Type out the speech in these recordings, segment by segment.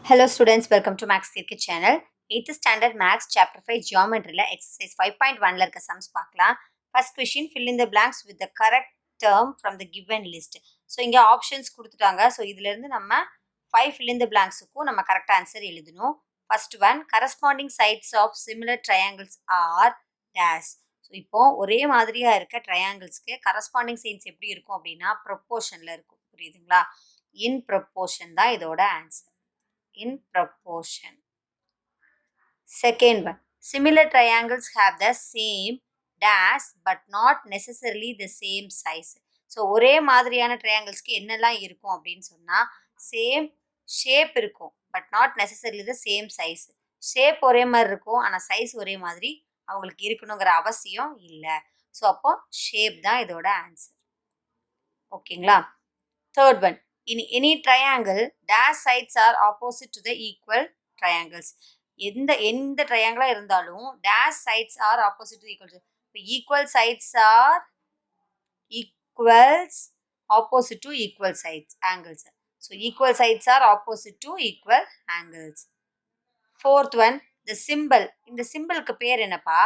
Hello students, welcome to Max Theory channel. 8th standard Max chapter 5 geometry la exercise 5.1 la irka sums paakalam. First question, fill in the blanks with the correct term from the given list. So inga options கொடுத்துட்டாங்க. So இதுல இருந்து நம்ம 5 fill in the blanks க்கு நம்ம correct answer எழுதணும். First one, corresponding sides of similar triangles are dash. So இப்போ ஒரே மாதிரியா இருக்க trianglesக்கு corresponding sides எப்படி இருக்கும் அப்படினா proportionல இருக்கும். புரியுதுங்களா? In proportion தான் இதோட answer. In proportion. Second one, similar triangles have the same dash but not necessarily the same size. So ஒரே மாதிரியான trianglesக்கு என்னெல்லாம் இருக்கும் அப்படின்னு சொன்னா சேம் ஷேப் இருக்கும் but not necessarily the same size. Shape ஒரே மாதிரி இருக்கும் ஆனால் சைஸ் ஒரே மாதிரி அவங்களுக்கு இருக்கணுங்கிற அவசியம் இல்லை. ஸோ அப்போ ஷேப் தான் இதோட ஆன்சர். ஓகேங்களா? Third one, in any triangle dash sides are opposite to the equal triangles. எந்த triangle இருந்தாலும் dash sides are opposite to equal. Equal sides are equals opposite to equal sides angles. So equal sides are opposite to equal angles. Fourth one, the symbol. இந்த சிம்பிளுக்கு பேர் என்னப்பா?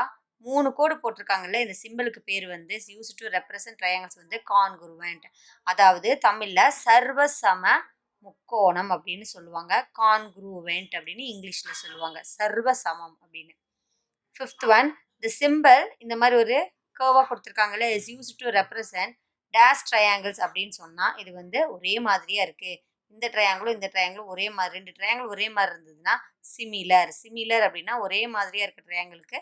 3 கோடு போட்டிருக்காங்கல்ல, இந்த சிம்பிளுக்கு பேர் வந்து use to represent triangles வந்து கான்குருவெண்ட். அதாவது தமிழ்ல சர்வசம முக்கோணம் அப்படின்னு சொல்லுவாங்க. கான்குருவெண்ட் அப்படின்னு இங்கிலீஷ்ல சொல்லுவாங்க. சர்வசமம் அப்படின்னு. ஃபிஃப்த் ஒன், தி சிம்பிள் இந்த மாதிரி ஒரு கர்வா கொடுத்துருக்காங்கல்ல, is use to represent dash triangles அப்படின்னு சொன்னா இது வந்து ஒரே மாதிரியா இருக்கு. இந்த ட்ரையாங்கிளும் ஒரே மாதிரி, 2 ட்ரையாங்கிள் ஒரே மாதிரி இருந்ததுன்னா சிமிலர் அப்படின்னா ஒரே மாதிரியா இருக்க ட்ரையாங்கிளுக்கு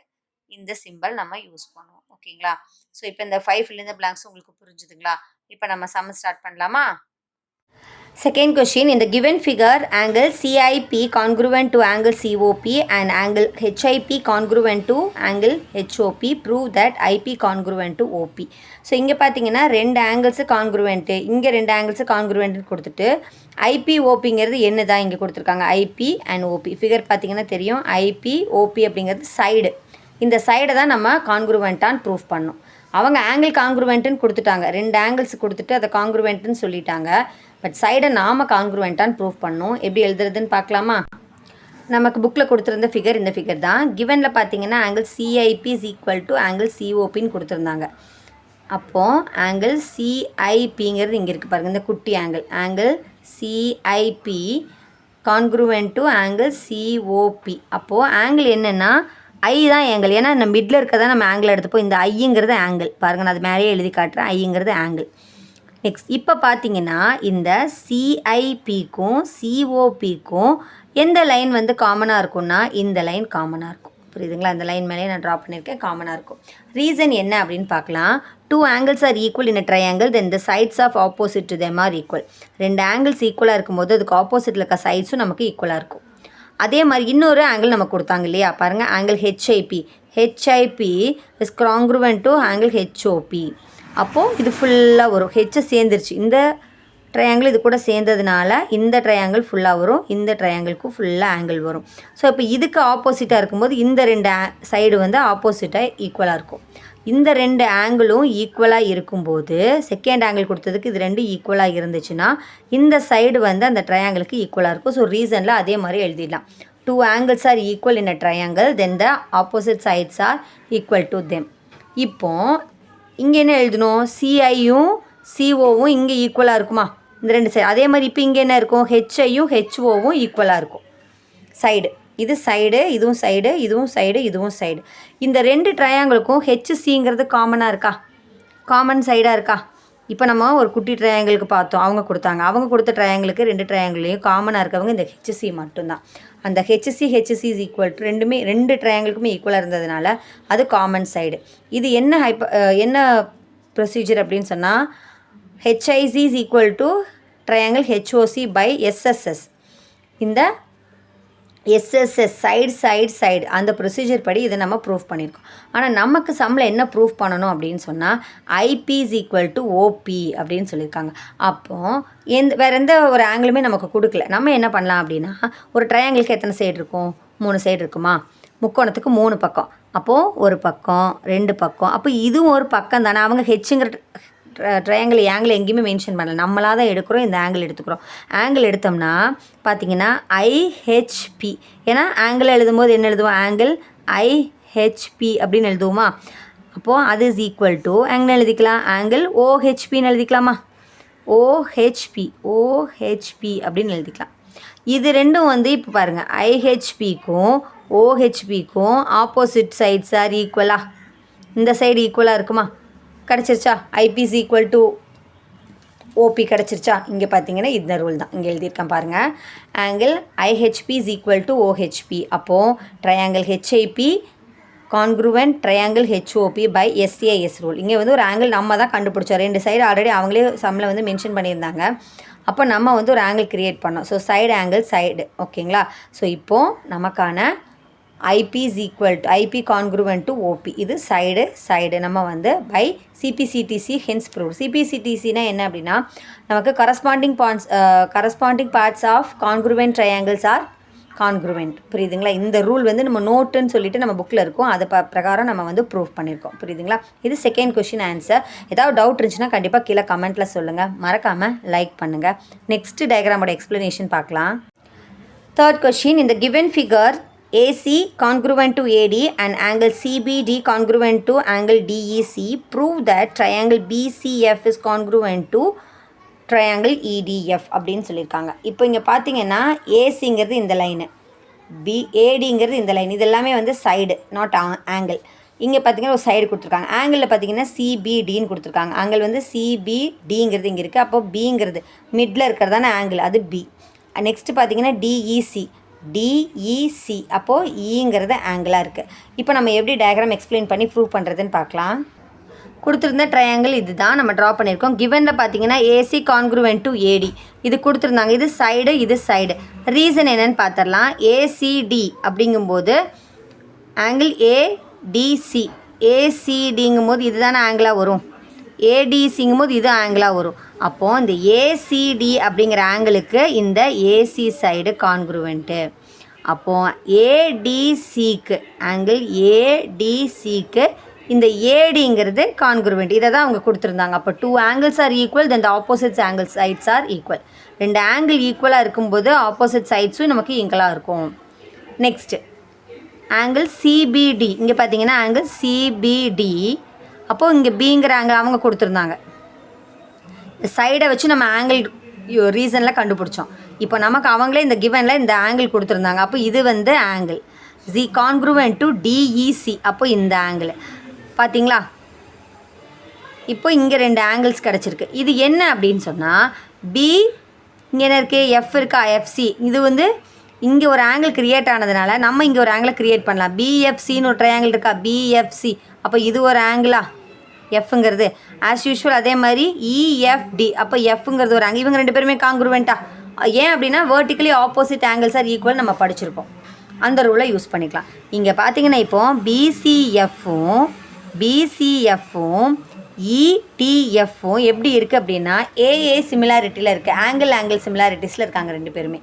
இந்த சிம்பிள் நம்ம யூஸ் பண்ணுவோம். ஓகேங்களா? ஸோ இப்போ இந்த 5 fill in the blanks உங்களுக்கு புரிஞ்சுதுங்களா? இப்போ நம்ம சம் ஸ்டார்ட் பண்ணலாமா? Second question, in the given figure, angle CIP congruent to angle COP and angle HIP congruent to angle HOP, prove that IP congruent to OP. So இங்கே பார்த்தீங்கன்னா 2 angles கான்குருவெண்ட்டு, இங்கே 2 angles கான்குருவெண்ட்னு கொடுத்துட்டு IP ஓபிங்கிறது என்ன தான் இங்கே கொடுத்துருக்காங்க. IP and OP figure பார்த்தீங்கன்னா தெரியும். ஐபி ஓபி அப்படிங்கிறது சைடு. இந்த சைடை தான் நம்ம கான்குருவெண்ட்டான்னு ப்ரூஃப் பண்ணோம். அவங்க ஆங்கிள் கான்குருவெண்ட்டுன்னு கொடுத்துட்டாங்க. 2 ஆங்கிள்ஸ் கொடுத்துட்டு அதை கான்குருவெண்ட்டுன்னு சொல்லிட்டாங்க. பட் சைடை நாம் கான்குருவெண்ட்டான்னு ப்ரூஃப் பண்ணோம். எப்படி எழுதுறதுன்னு பார்க்கலாமா? நமக்கு புக்கில் கொடுத்துருந்த ஃபிகர் இந்த ஃபிகர் தான். கிவனில் பார்த்தீங்கன்னா angle CIP is equal to angle சிஓபின்னு கொடுத்துருந்தாங்க. அப்போது ஆங்கிள் சிஐபிங்கிறது இங்கே இருக்குது பாருங்கள், இந்த குட்டி angle CIP congruent to angle COP. அப்போது ஆங்கிள் என்னென்னா ஐ தான் ஆங்கிள். ஏன்னா நம்ம மிடில் இருக்கிறதா நம்ம ஆங்கிள் எடுத்துப்போம். இந்த ஐங்கிறது ஆங்கிள் பாருங்கள், நான் அது மேலேயே எழுதி காட்டுறேன். ஐங்கிறது ஆங்கிள். நெக்ஸ்ட் இப்போ பார்த்தீங்கன்னா இந்த சிஐபிக்கும் சிஓபிக்கும் எந்த லைன் வந்து காமனாக இருக்கும்னா இந்த லைன் காமனாக இருக்கும். புரியுதுங்களா? இந்த லைன் மேலேயே நான் ட்ரா பண்ணியிருக்கேன், காமனாக இருக்கும். ரீசன் என்ன அப்படின்னு பார்க்கலாம். 2 angles are equal in a triangle, then the sides of opposite to them are equal. 2 angles ஈக்குவலாக இருக்கும்போது அதுக்கு ஆப்போசிட்டில் இருக்க சைட்ஸும் நமக்கு ஈக்குவலாக இருக்கும். அதே மாதிரி இன்னொரு ஆங்கிள் நமக்கு கொடுத்தாங்க இல்லையா பாருங்கள், angle HIP is congruent to angle HOP. அப்போது இது ஃபுல்லாக வரும். ஹெச்சை சேர்ந்துருச்சு, இந்த ட்ரையாங்கிள் இது கூட சேர்ந்ததுனால இந்த ட்ரையாங்கிள் ஃபுல்லாக வரும், இந்த ட்ரையாங்கிளுக்கும் ஃபுல்லாக ஆங்கிள் வரும். ஸோ இப்போ இதுக்கு ஆப்போசிட்டாக இருக்கும்போது இந்த 2 சைடு வந்து ஆப்போசிட்டாக ஈக்குவலாக இருக்கும். இந்த 2 ஆங்கிளும் ஈக்குவலாக இருக்கும்போது செகண்ட் ஆங்கிள் கொடுத்ததுக்கு இது 2 ஈக்குவலாக இருந்துச்சுன்னா இந்த சைடு வந்து அந்த ட்ரையாங்கிளுக்கு ஈக்குவலாக இருக்கும். ஸோ ரீசனில் அதே மாதிரி எழுதிடலாம். 2 angles are equal in a triangle, then the opposite sides are equal to them. இப்போ இங்கே என்ன எழுதணும்? சிஐயும் சிஓவும் இங்கே ஈக்குவலாக இருக்குமா? இந்த 2 சைடு. அதே மாதிரி இப்போ இங்கே என்ன இருக்கும்? ஹெச்ஐயும் ஹெச்ஓவும் ஈக்குவலாக இருக்கும். சைடு இது சைடு, இதுவும் சைடு, இதுவும் சைடு, இதுவும் சைடு. இந்த 2 ட்ரையாங்கிளுக்கும் ஹெச்சிங்கிறது காமனாக இருக்கா? காமன் சைடாக இருக்கா? இப்போ நம்ம ஒரு குட்டி ட்ரையாங்கிளுக்கு பார்த்தோம், அவங்க கொடுத்த ட்ரையாங்கிளுக்கு 2 ட்ரையாங்கிளையும் காமனாக இருக்கவங்க இந்த ஹெச்சி மட்டும்தான். அந்த ஹெச்சி இஸ் ஈக்குவல் டு 2 ட்ரையாங்கிளுக்குமே ஈக்குவலாக இருந்ததுனால அது காமன் சைடு. இது என்ன ப்ரொசீஜர் அப்படின்னு சொன்னால் HIC is equal to triangle HOC by SSS. இந்த எஸ்எஸ்எஸ் சைடு அந்த ப்ரொசீஜர் படி இதை நம்ம ப்ரூஃப் பண்ணியிருக்கோம். ஆனால் நமக்கு சம்மில் என்ன ப்ரூஃப் பண்ணணும் அப்படின்னு சொன்னால் IP is equal to OP அப்படின்னு சொல்லியிருக்காங்க. அப்போது வேறு எந்த ஒரு ஆங்கிளுமே நமக்கு கொடுக்கல. நம்ம என்ன பண்ணலாம் அப்படின்னா, ஒரு ட்ரையாங்கிளுக்கு எத்தனை சைடு இருக்கும்? 3 சைடு இருக்குமா? முக்கோணத்துக்கு 3 பக்கம். அப்போது ஒரு பக்கம் 2 பக்கம், அப்போ இதுவும் ஒரு பக்கம் தானே. அவங்க ஹெச்சுங்கிற ட்ரையாங்கிள் ஆங்கிள் எங்கேயுமே மென்ஷன் பண்ணல, நம்மளாக தான் எடுக்கிறோம். இந்த ஆங்கிள் எடுத்துக்கிறோம். ஆங்கிள் எடுத்தோம்னா பார்த்தீங்கன்னா ஐஹெச்பி, ஏன்னா ஆங்கிள் எழுதும்போது என்ன எழுதுவோம், ஆங்கிள் ஐஹெச்பி அப்படின்னு எழுதுவோமா. அப்போது அது இஸ் ஈக்குவல் டு ஆங்கிள் எழுதிக்கலாம், ஆங்கிள் ஓஹெச்பின்னு எழுதிக்கலாமா, ஓஹெச்பி அப்படின்னு எழுதிக்கலாம். இது ரெண்டும் வந்து இப்போ பாருங்கள், ஐஹெச்பிக்கும் ஓஹெச்பிக்கும் ஆப்போசிட் சைட்ஸ் ஆர் ஈக்குவலா, இந்த சைடு ஈக்குவலாக இருக்குமா, கிடச்சிருச்சா. IP is equal to OP கிடச்சிருச்சா. இங்கே பார்த்தீங்கன்னா இந்த ரூல் தான் இங்கே எழுதியிருக்கேன் பாருங்கள், angle IHP is equal to OHP. அப்போது triangle HIP congruent triangle HOP by SAS rule. இங்கே வந்து ஒரு ஆங்கிள் நம்ம தான் கண்டுபிடிச்சோம், ரெண்டு சைடு ஆல்ரெடி அவங்களே சம்மில் வந்து மென்ஷன் பண்ணியிருந்தாங்க. அப்போ நம்ம வந்து ஒரு ஆங்கிள் க்ரியேட் பண்ணோம். ஸோ சைடு ஆங்கிள் சைடு, ஓகேங்களா. ஸோ இப்போது நமக்கான IP is equal to IP congruent to OP, இது சைடு நம்ம வந்து பை சிபிசிடிசி ஹென்ஸ் ப்ரூவ். சிபிசிடிசினா என்ன அப்படின்னா நமக்கு corresponding parts of congruent triangles are congruent, புரியுதுங்களா. இந்த ரூல் வந்து நம்ம நோட்டுன்னு சொல்லிட்டு நம்ம புக்கில் இருக்கும், அது பிரகாரம் நம்ம வந்து ப்ரூவ் பண்ணியிருக்கோம், புரியுதுங்களா. இது செகண்ட் கொஷின் ஆன்சர். ஏதாவது டவுட் இருந்துச்சுன்னா கண்டிப்பாக கீழே கமெண்ட்டில் சொல்லுங்கள், மறக்காமல் லைக் பண்ணுங்கள். நெக்ஸ்ட் டயக்ராமோட எக்ஸ்ப்ளனேஷன் பார்க்கலாம். தேர்ட் கொஷின், இந்த given figure AC congruent to AD and angle CBD congruent to angle DEC, prove that triangle BCF is congruent to triangle EDF அப்படின்னு சொல்லியிருக்காங்க. இப்போ இங்கே பார்த்தீங்கன்னா ஏசிங்கிறது இந்த லைனு, ஏடிங்கிறது இந்த லைன், இது எல்லாமே வந்து சைடு நாட் ஆங்கிள். இங்கே பார்த்தீங்கன்னா ஒரு சைடு கொடுத்துருக்காங்க, ஆங்கிளில் பார்த்தீங்கன்னா சிபிடின்னு கொடுத்துருக்காங்க. ஆங்கிள் வந்து சிபிடிங்கிறது இங்கே இருக்குது, அப்போ பிங்கிறது மிடில் இருக்கிறதான ஆங்கிள், அது பி. நெக்ஸ்ட்டு பார்த்தீங்கன்னா டிஇசி, அப்போது ஈங்கிறது ஆங்கிளாக இருக்குது. இப்போ நம்ம எப்படி டயக்ராம் எக்ஸ்பிளைன் பண்ணி ப்ரூவ் பண்ணுறதுன்னு பார்க்கலாம். கொடுத்துருந்த ட்ரையாங்கிள் இது தான் நம்ம ட்ரா பண்ணியிருக்கோம். கிவனில் பார்த்தீங்கன்னா ஏசி கான்க்ரூவன்ட் டு ஏடி இது கொடுத்துருந்தாங்க, இது சைடு. ரீசன் என்னன்னு பார்த்துடலாம். ஏசிடி அப்படிங்கும்போது ஆங்கிள் ஏடிசி, ஏசிடிங்கும்போது இது தானே ஆங்கிளாக வரும், ஏடிசிங்கும் போது இது ஆங்கிளாக வரும். அப்போது இந்த ஏசிடி அப்படிங்கிற ஆங்கிளுக்கு இந்த ஏசி சைடு கான்க்ரூவன்ட்டு. அப்போது ஏடிசிக்கு ஆங்கிள் ஏடிசிக்கு இந்த ஏடிங்கிறது கான்க்ரூவன்ட். இதை தான் அவங்க கொடுத்துருந்தாங்க. அப்போ 2 angles are equal, then the opposite angle sides are equal. 2 angle ஈக்குவலாக இருக்கும்போது ஆப்போசிட் சைட்ஸும் நமக்கு ஈக்குவலாக இருக்கும். நெக்ஸ்ட்டு ஆங்கிள் சிபிடி, இங்கே பார்த்தீங்கன்னா ஆங்கிள் சிபிடி, அப்போது இங்கே பிங்கிற ஆங்கிள் அவங்க கொடுத்துருந்தாங்க. சைடை வச்சு நம்ம ஆங்கிள் ரீசனில் கண்டுபிடிச்சோம். இப்போ நமக்கு அவங்களே இந்த கிவனில் இந்த ஆங்கிள் கொடுத்துருந்தாங்க. அப்போ இது வந்து angle G congruent to DEC, அப்போ இந்த ஆங்கிள் பார்த்தீங்களா. இப்போ இங்கே 2 ஆங்கிள்ஸ் கிடச்சிருக்கு. இது என்ன அப்படின்னு சொன்னால் பி, இங்கே என்ன இருக்குது, எஃப் இருக்கா, எஃப்சி. இது வந்து இங்கே ஒரு ஆங்கிள் க்ரியேட் ஆனதுனால நம்ம இங்கே ஒரு ஆங்கிளை க்ரியேட் பண்ணலாம். பிஎஃப்சின்னு ஒரு ட்ரையாங்கிள் இருக்கா, பிஎஃப்சி. அப்போ இது ஒரு ஆங்கிளா எஃப்ங்கிறது ஆஸ் யூஷுவல். அதே மாதிரி இஎஃப்டி, அப்போ எஃப்ங்கிறது ஒரு ஆங்கிள். இவங்க 2 பேருமே கான்க்ரூவெண்ட்டா. ஏன் அப்படின்னா vertically opposite angles R equal நம்ம படிச்சிருப்போம், அந்த ரூலை யூஸ் பண்ணிக்கலாம். இங்கே பார்த்தீங்கன்னா இப்போ பிசிஎஃப்பும் இடிஎஃப்பும் எப்படி இருக்குது அப்படின்னா ஏஏ சிமிலாரிட்டியில் இருக்குது, ஆங்கிள் சிமிலாரிட்டிஸில் இருக்காங்க 2 பேருமே.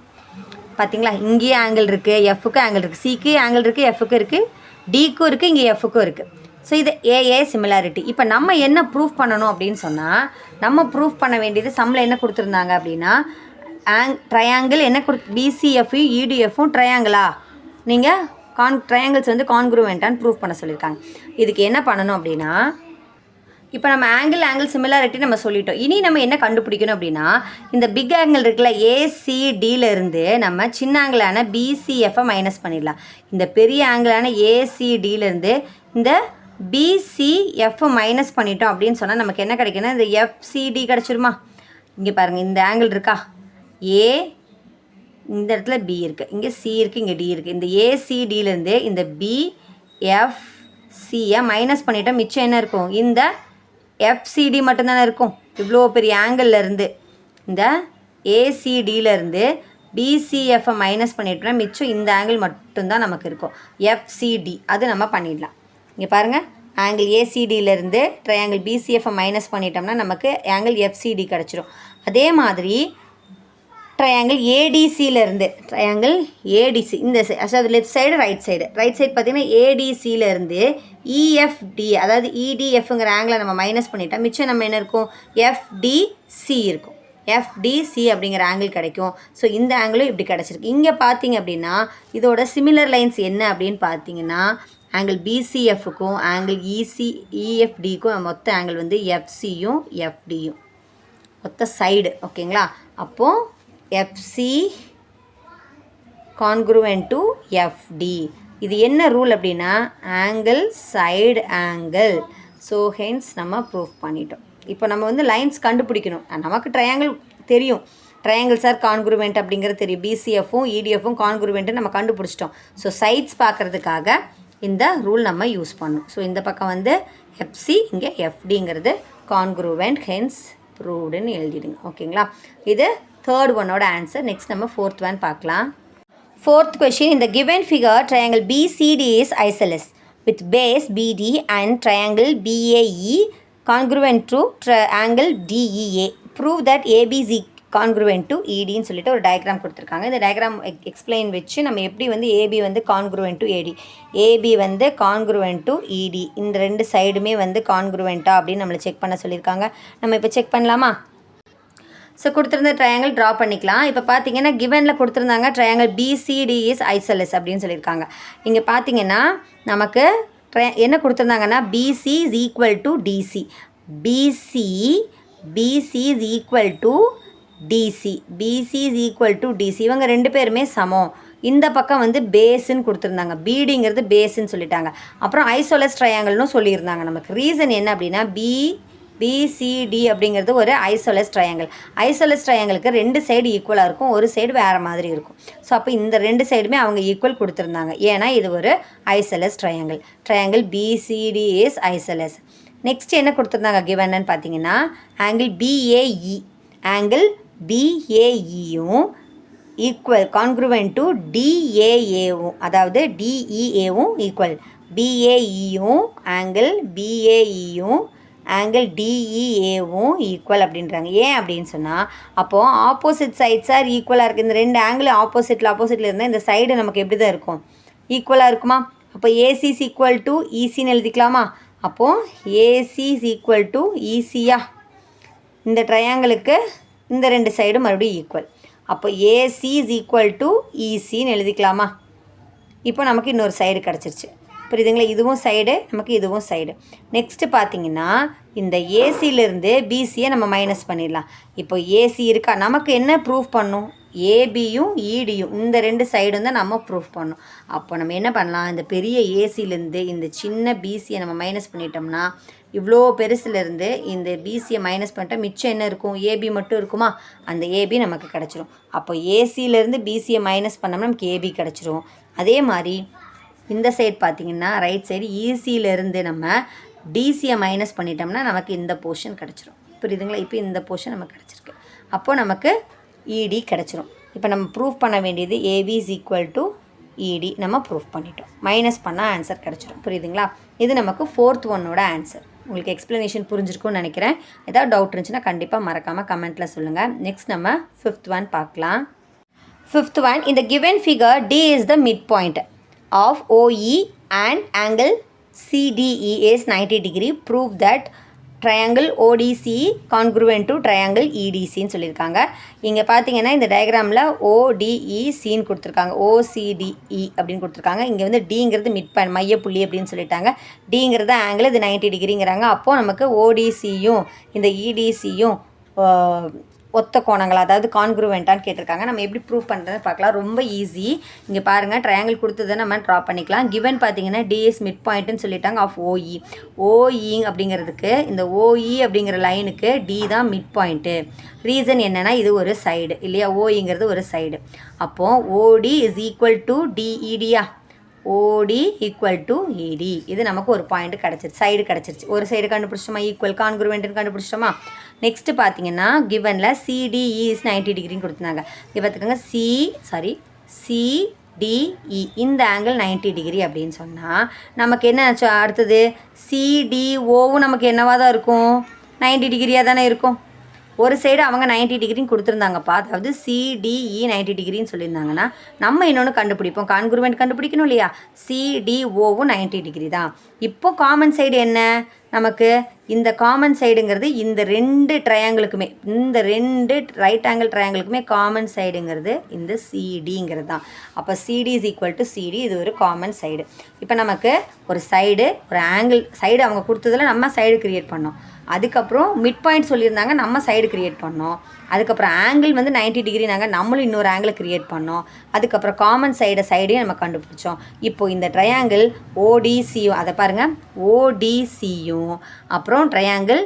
பார்த்தீங்களா, இங்கேயே ஆங்கிள் இருக்குது, எஃப்க்கு ஆங்கிள் இருக்குது, சிக்கு ஆங்கிள் இருக்குது, எஃப்க்கு இருக்குது, டிக்கும் இருக்குது, இங்கே எஃப்க்கும் இருக்குது. ஸோ இது ஏஏ சிமிலாரிட்டி. இப்போ நம்ம என்ன ப்ரூஃப் பண்ணணும் அப்படின்னு சொன்னால் நம்ம ப்ரூஃப் பண்ண வேண்டியது சம்மில் என்ன கொடுத்துருந்தாங்க அப்படின்னா ட்ரையாங்கிள் என்ன பிசிஎஃப்பும் இடிஎஃப்பும் ட்ரையாங்கிளா, நீங்கள் ட்ரையாங்கிள்ஸ் வந்து கான்க்ரூவெண்ட்டான்னு ப்ரூஃப் பண்ண சொல்லியிருக்காங்க. இதுக்கு என்ன பண்ணணும் அப்படின்னா இப்போ நம்ம ஆங்கிள் சிமிலாரிட்டி நம்ம சொல்லிட்டோம். இனி நம்ம என்ன கண்டுபிடிக்கணும் அப்படின்னா இந்த பிக் ஆங்கிள் இருக்குல்ல ஏசிடியிலேருந்து நம்ம சின்ன ஆங்கிளான பிசிஎஃப்பை மைனஸ் பண்ணிடலாம். இந்த பெரிய ஆங்கிளான ஏசிடியிலேருந்து இந்த பிசிஎஃப் மைனஸ் பண்ணிட்டோம் அப்படின்னு சொன்னால் நமக்கு என்ன கிடைக்குன்னா இந்த எஃப்சிடி கிடச்சிருமா. இங்கே பாருங்கள், இந்த ஆங்கிள் இருக்கா, ஏ, இந்த இடத்துல பி இருக்குது, இங்கே சி இருக்குது, இங்கே டி இருக்குது. இந்த ஏசிடியிலேருந்து இந்த பிஎஃப்சியை மைனஸ் பண்ணிட்டோம், மிச்சம் என்ன இருக்கும், இந்த எஃப்சிடி மட்டும்தானே இருக்கும். இவ்வளோ பெரிய ஆங்கிள்லேருந்து இந்த ஏசிடியிலேருந்து பிசிஎஃப்பை மைனஸ் பண்ணிட்டோம்னா மிச்சம் இந்த ஆங்கிள் மட்டும்தான் நமக்கு இருக்கும், எஃப்சிடி. அது நம்ம பண்ணிடலாம். இங்கே பாருங்கள், ஆங்கிள் ஏசிடியிலேருந்து ட்ரையாங்கிள் பிசிஎஃப்பை மைனஸ் பண்ணிட்டோம்னா நமக்கு ஆங்கிள் எஃப்சிடி கிடச்சிரும். அதே மாதிரி ட்ரையாங்கிள் ஏடிசியிலேருந்து ட்ரையாங்கிள் ஏடிசி இந்த அதாவது லெஃப்ட் சைடு ரைட் சைடு பார்த்திங்கன்னா ஏடிசியிலேருந்து இஎஃப்டி அதாவது இடிஎஃப்ங்கிற ஆங்கிளை நம்ம மைனஸ் பண்ணிட்டோம். மிச்சம் நம்ம என்ன இருக்கும், எஃப்டிசி இருக்கும். எஃப்டிசி அப்படிங்கிற ஆங்கிள் கிடைக்கும். ஸோ இந்த ஆங்கிளும் இப்படி கிடச்சிருக்கு. இங்கே பார்த்தீங்க அப்படின்னா இதோட சிமிலர் லைன்ஸ் என்ன அப்படின்னு பார்த்தீங்கன்னா ஆங்கிள் பிசிஎஃப்க்கும் ஆங்கிள் இஎஃப்டிக்கும் மொத்த ஆங்கிள் வந்து எஃப்சியும் எஃப்டியும் மொத்த சைடு. ஓகேங்களா? அப்போது எஃப்சி கான்க்ரூவென்ட் டு எஃப்டி. இது என்ன ரூல் அப்படின்னா angle side angle. So hence நம்ம ப்ரூஃப் பண்ணிட்டோம். இப்போ நம்ம வந்து லைன்ஸ் கண்டுபிடிக்கணும். நமக்கு ட்ரையாங்கிள் தெரியும், ட்ரையாங்கிள்ஸ் ஆர் கான்க்ரூவென்ட் அப்படிங்கிறது தெரியும். பிசிஎஃப்பும் இடிஎஃப்பும் கான்க்ரூவென்ட்டு நம்ம கண்டுபிடிச்சிட்டோம். ஸோ சைட்ஸ் பார்க்குறதுக்காக இந்த ரூல் நம்ம யூஸ் பண்ணணும். ஸோ இந்த பக்கம் வந்து எஃப்சி, இங்கே எஃப்டிங்கிறது கான்க்ரூவென்ட், ஹென்ஸ் ப்ரூவ்டுன்னு எழுதிடுங்க. ஓகேங்களா? இது தேர்ட் ஒன்னோட ஆன்சர். நெக்ஸ்ட் நம்ம ஃபோர்த் ஒன் பார்க்கலாம். ஃபோர்த் கொஷின், இந்த given figure triangle BCD is isosceles with base BD and triangle BAE congruent to triangle DEA. Prove that AB is congruent to ED ன்னு சொல்லிட்டு ஒரு diagram கொடுத்துருக்காங்க. இந்த diagram explain வச்சு நம்ம எப்படி வந்து AB வந்து congruent to AD, AB வந்து congruent to ED, இந்த ரெண்டு சைடுமே வந்து கான்க்ரூவெண்ட்டா அப்படின்னு நம்மளை செக் பண்ண சொல்லியிருக்காங்க. நம்ம இப்போ செக் பண்ணலாமா? ஸோ கொடுத்துருந்த ட்ரையாங்கிள் ட்ரா பண்ணிக்கலாம். இப்போ பார்த்தீங்கன்னா கிவனில் கொடுத்துருந்தாங்க ட்ரையாங்கிள் பிசிடி இஸ் ஐசோலஸ் அப்படின்னு சொல்லியிருக்காங்க. இங்கே பார்த்தீங்கன்னா நமக்கு என்ன கொடுத்துருந்தாங்கன்னா BC is equal to DC, BC is equal to DC, BC is equal to DC. இவங்க ரெண்டு பேருமே சமம். இந்த பக்கம் வந்து பேஸுன்னு கொடுத்துருந்தாங்க, பிடிங்கிறது பேஸுன்னு சொல்லிட்டாங்க. அப்புறம் ஐசோலஸ் ட்ரையாங்கிள்னு சொல்லியிருந்தாங்க. நமக்கு ரீசன் என்ன அப்படின்னா பிசிடி அப்படிங்கிறது ஒரு ஐசோலஸ் ட்ரையாங்கிள். ஐசோலஸ் ட்ரையாங்கிளுக்கு ரெண்டு சைடு ஈக்குவலாக இருக்கும், ஒரு சைடு வேறு மாதிரி இருக்கும். ஸோ அப்போ இந்த ரெண்டு சைடுமே அவங்க ஈக்குவல் கொடுத்துருந்தாங்க. ஏன்னா இது ஒரு isosceles triangle. Triangle BCD is isosceles. Next என்ன கொடுத்துருந்தாங்க கிவன்னு பார்த்தீங்கன்னா ஆங்கிள் பிஏஇ, ஆங்கிள் பிஏஇயும் ஈக்குவல் கான்க்ரூவென்ட் டு டிஏஏவும், அதாவது டிஇஏவும் ஈக்குவல். பிஏஇயும் ஆங்கிள் பிஏஇயும் ஆங்கிள் டிஇஏவும் ஈக்குவல் அப்படின்றாங்க. ஏன் அப்படின்னு சொன்னால் அப்போது ஆப்போசிட் சைட்ஸாக ஈக்குவலாக இருக்குது. இந்த ரெண்டு ஆங்கிள் ஆப்போசிட்டில் இருந்தால் இந்த சைடு நமக்கு எப்படி தான் இருக்கும், ஈக்குவலாக இருக்குமா? அப்போ ஏசி இஸ் ஈக்குவல் டு இசின்னு எழுதிக்கலாமா? அப்போது AC is equal to Isiya, இந்த ட்ரையாங்கிளுக்கு இந்த ரெண்டு சைடும் மறுபடியும் ஈக்குவல். அப்போ ஏசி இஸ் ஈக்குவல் டு இசின்னு எழுதிக்கலாமா? இப்போ நமக்கு இன்னொரு சைடு கிடச்சிருச்சு. புரியுதுங்களா? இதுவும் சைடு, நமக்கு இதுவும் சைடு. நெக்ஸ்ட்டு பார்த்தீங்கன்னா இந்த ஏசியிலேருந்து பிசியை நம்ம மைனஸ் பண்ணிடலாம். இப்போ ஏசி இருக்கா, நமக்கு என்ன ப்ரூஃப் பண்ணும், ஏபியும் இடியும் இந்த ரெண்டு சைடும் தான் நம்ம ப்ரூஃப் பண்ணணும். அப்போ நம்ம என்ன பண்ணலாம், இந்த பெரிய ஏசியிலேருந்து இந்த சின்ன பிசியை நம்ம மைனஸ் பண்ணிட்டோம்னா இவ்வளோ பெருசுலேருந்து இந்த பிசியை மைனஸ் பண்ணிட்டா மிச்சம் என்ன இருக்கும், ஏபி மட்டும் இருக்குமா? அந்த ஏபி நமக்கு கிடச்சிரும். அப்போ ஏசியிலேருந்து பிசியை மைனஸ் பண்ணோம்னா நமக்கு ஏபி கிடச்சிரும். அதே மாதிரி இந்த சைடு பார்த்திங்கன்னா ரைட் சைடு ஈசியிலேருந்து நம்ம டிசியை மைனஸ் பண்ணிட்டோம்னா நமக்கு இந்த போர்ஷன் கிடச்சிரும். புரியுதுங்களா? இப்போ இந்த போர்ஷன் நமக்கு கிடச்சிருக்கு. அப்போது நமக்கு இடி கிடச்சிரும். இப்போ நம்ம ப்ரூஃப் பண்ண வேண்டியது ஏபி இஸ் ஈக்குவல் டு இடி நம்ம ப்ரூஃப் பண்ணிட்டோம். மைனஸ் பண்ணால் ஆன்சர் கிடச்சிரும். புரியுதுங்களா? இது நமக்கு ஃபோர்த் ஒன்னோட ஆன்சர். உங்களுக்கு எக்ஸ்ப்ளனேஷன் புரிஞ்சிருக்கும்னு நினைக்கிறேன். ஏதாவது டவுட் இருந்துச்சுன்னா கண்டிப்பாக மறக்காமல் கமெண்ட்டில் சொல்லுங்கள். நெக்ஸ்ட் நம்ம ஃபிஃப்த் ஒன் பார்க்கலாம். ஃபிஃப்த் ஒன், இந்த given figure D is the mid point of OE and angle CDE is 90 degree. Prove that triangle ODC congruent to triangle EDCன்னு சொல்லியிருக்காங்க. இங்கே பார்த்தீங்கன்னா இந்த டயக்ராமில் ODECன்னு கொடுத்துருக்காங்க, OCDE அப்படின்னு கொடுத்துருக்காங்க. இங்கே வந்து டிங்கிறது மிட் பாயிண்ட், மையப்புள்ளி அப்படின்னு சொல்லிட்டாங்க. டிங்கிறது ஆங்கிள், இது 90 டிகிரிங்கிறாங்க. அப்போது நமக்கு ODCயும் இந்த EDCயும் ஒத்த கோணங்கள், அதாவது கான்க்ரூவெண்ட்டான்னு கேட்டிருக்காங்க. நம்ம எப்படி ப்ரூவ் பண்ணுறதுன்னு பார்க்கலாம். ரொம்ப ஈஸி. இங்கே பாருங்கள், ட்ரையாங்கிள் கொடுத்ததை நம்ம ட்ரா பண்ணிக்கலாம். கிவன் பார்த்தீங்கன்னா டிஎஸ் மிட் பாயிண்ட்டுன்னு சொல்லிட்டாங்க ஆஃப் ஓஇ. ஓஇ அப்படிங்கிறதுக்கு இந்த ஓஇ அப்படிங்கிற லைனுக்கு டி தான் மிட் பாயிண்ட்டு. ரீசன் என்னென்னா இது ஒரு சைடு இல்லையா, ஓஇங்கிறது ஒரு சைடு. அப்போது ஓடி இஸ் ஈக்குவல் டு டிஇடியா, ஓடி ஈக்குவல் டு இடி. இது நமக்கு ஒரு பாயிண்ட் கிடச்சிருச்சு, சைடு கிடச்சிருச்சு. ஒரு சைடு கண்டுபிடிச்சிட்டோமா, ஈக்குவல் கான்க்ரூவெண்ட்டுன்னு கண்டுபிடிச்சிட்டோமா. நெக்ஸ்ட்டு பார்த்தீங்கன்னா கிவனில் சிடிஇ இஸ் 90 டிகிரின்னு கொடுத்துருந்தாங்க. இங்கே பார்த்துக்கோங்க சிடிஇ இந்த ஆங்கிள் 90 டிகிரி அப்படின்னு சொன்னால் நமக்கு என்ன ஆச்சு, அடுத்தது சிடிஓவும் நமக்கு என்னவாக தான் இருக்கும், 90 டிகிரியாக தானே இருக்கும். ஒரு சைடு அவங்க 90 டிகிரின்னு கொடுத்துருந்தாங்கப்பா, அதாவது சிடிஇ 90 டிகிரின்னு சொல்லியிருந்தாங்கன்னா நம்ம இன்னொன்று கண்டுபிடிப்போம், கான்குருவெண்ட் கண்டுபிடிக்கணும் இல்லையா. சிடிஓவும் 90 டிகிரி தான். இப்போ காமன் சைடு என்ன நமக்கு, இந்த காமன் சைடுங்கிறது இந்த 2 ட்ரையாங்கிளுக்குமே, இந்த 2 ரைட் ஆங்கிள் ட்ரையாங்கிளுக்குமே காமன் சைடுங்கிறது இந்த சிடிங்கிறது தான். அப்போ CD is equal to CD, இது ஒரு காமன் சைடு. இப்போ நமக்கு ஒரு சைடு, ஒரு ஆங்கிள் சைடு அவங்க கொடுத்ததில் நம்ம சைடு க்ரியேட் பண்ணோம். அதுக்கப்புறம் மிட் பாயிண்ட் சொல்லியிருந்தாங்க, நம்ம சைடு க்ரியேட் பண்ணோம். அதுக்கப்புறம் ஆங்கிள் வந்து 90 டிகிரி, நாங்கள் நம்மளும் இன்னொரு ஆங்கிளை க்ரியேட் பண்ணோம். அதுக்கப்புறம் காமன் சைடையும் நம்ம கண்டுபிடிச்சோம். இப்போது இந்த ட்ரையாங்கிள் ஓடிசியும், அதை பாருங்கள், ஓடிசியும் அப்புறம் ட்ரையாங்கிள்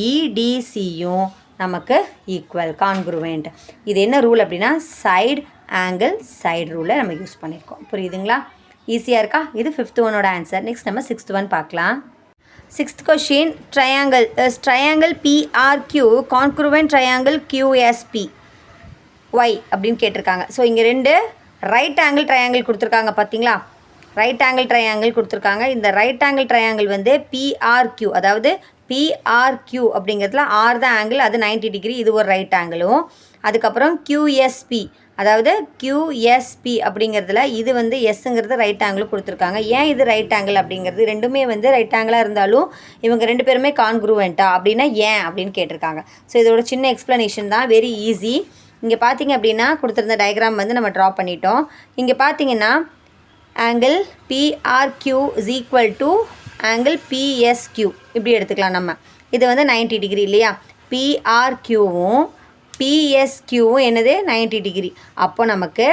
இடிசியும் நமக்கு ஈக்குவல், கான்குருவெண்ட். இது என்ன ரூல் அப்படின்னா சைடு ஆங்கிள் சைடு ரூலை நம்ம யூஸ் பண்ணியிருக்கோம். புரியுதுங்களா? ஈஸியாக இருக்கா? இது 5th ஒன்னோட ஆன்சர். நெக்ஸ்ட் நம்ம 6th ஒன் பார்க்கலாம். 6th question, triangle is triangle PRQ congruent triangle QSP Y அப்படின்னு கேட்டிருக்காங்க. ஸோ இங்கே 2 ரைட் ஆங்கிள் ட்ரையாங்கிள் கொடுத்துருக்காங்க பார்த்தீங்களா, ரைட் ஆங்கிள் ட்ரையாங்கிள் கொடுத்துருக்காங்க. இந்த ரைட் ஆங்கிள் ட்ரையாங்கிள் வந்து PRQ, அதாவது PRQ அப்படிங்கிறதுல ஆர் தான் ஆங்கிள், அது 90 டிகிரி, இது ஒரு ரைட் ஆங்கிளும். அதுக்கப்புறம் QSP, அதாவது QSP அப்படிங்கிறதுல இது வந்து எஸ்ஸுங்கிறது ரைட் ஆங்கிள் கொடுத்துருக்காங்க. ஏன் இது ரைட் ஆங்கிள் அப்படிங்கிறது, ரெண்டுமே வந்து ரைட் ஆங்கிளாக இருந்தாலும் இவங்க 2 பேருமே கான்குருவெண்ட்டா அப்படின்னா ஏன் அப்படின்னு கேட்டிருக்காங்க. ஸோ இதோட சின்ன எக்ஸ்ப்ளனேஷன் தான், வெரி ஈஸி. இங்கே பார்த்தீங்க அப்படின்னா கொடுத்துருந்த டயக்ராம் வந்து நம்ம ட்ரா பண்ணிட்டோம். இங்கே பார்த்தீங்கன்னா angle PRQ is equal to angle PSQ இப்படி எடுத்துக்கலாம் நம்ம. இது வந்து 90 டிகிரி இல்லையா, PRQவும் PSQவும் என்னது 90 டிகிரி. அப்போ நமக்கு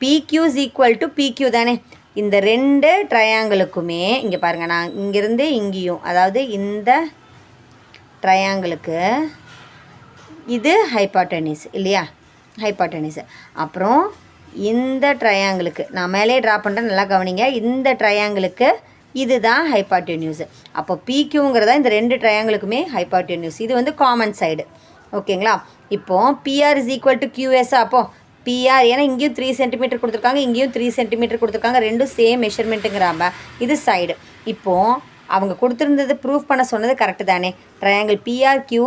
PQ is equal to PQ தானே. இந்த 2 ட்ரையாங்கிளுக்குமே இங்கே பாருங்கள், நான் இங்கேருந்து இங்கேயும், அதாவது இந்த ட்ரையாங்கிளுக்கு இது ஹைபாட்டனிஸ் இல்லையா, ஹைபாட்டனிஸ். அப்புறம் இந்த ட்ரையாங்கிளுக்கு நான் மேலே ட்ரா பண்ணுறேன், நல்லா கவனிங்க, இந்த ட்ரையாங்கிளுக்கு இதுதான் ஹைபாட்டனியூஸ். அப்போ PQங்கிறதா இந்த 2 ட்ரையாங்கிளுக்குமே ஹைபாட்டனியூஸ். இது வந்து காமன் சைடு. ஓகேங்களா? இப்போது PR is equal to QS. அப்போது PR, ஏன்னா இங்கேயும் 3 சென்டிமீட்டர் கொடுத்துருக்காங்க, இங்கேயும் 3 சென்டிமீட்டர் கொடுத்துருக்காங்க, ரெண்டும் சேம் மெஷர்மெண்ட்டுங்கிறாம இது சைடு. இப்போது அவங்க கொடுத்துருந்தது ப்ரூஃப் பண்ண சொன்னது கரெக்டு தானே. Triangle PRQ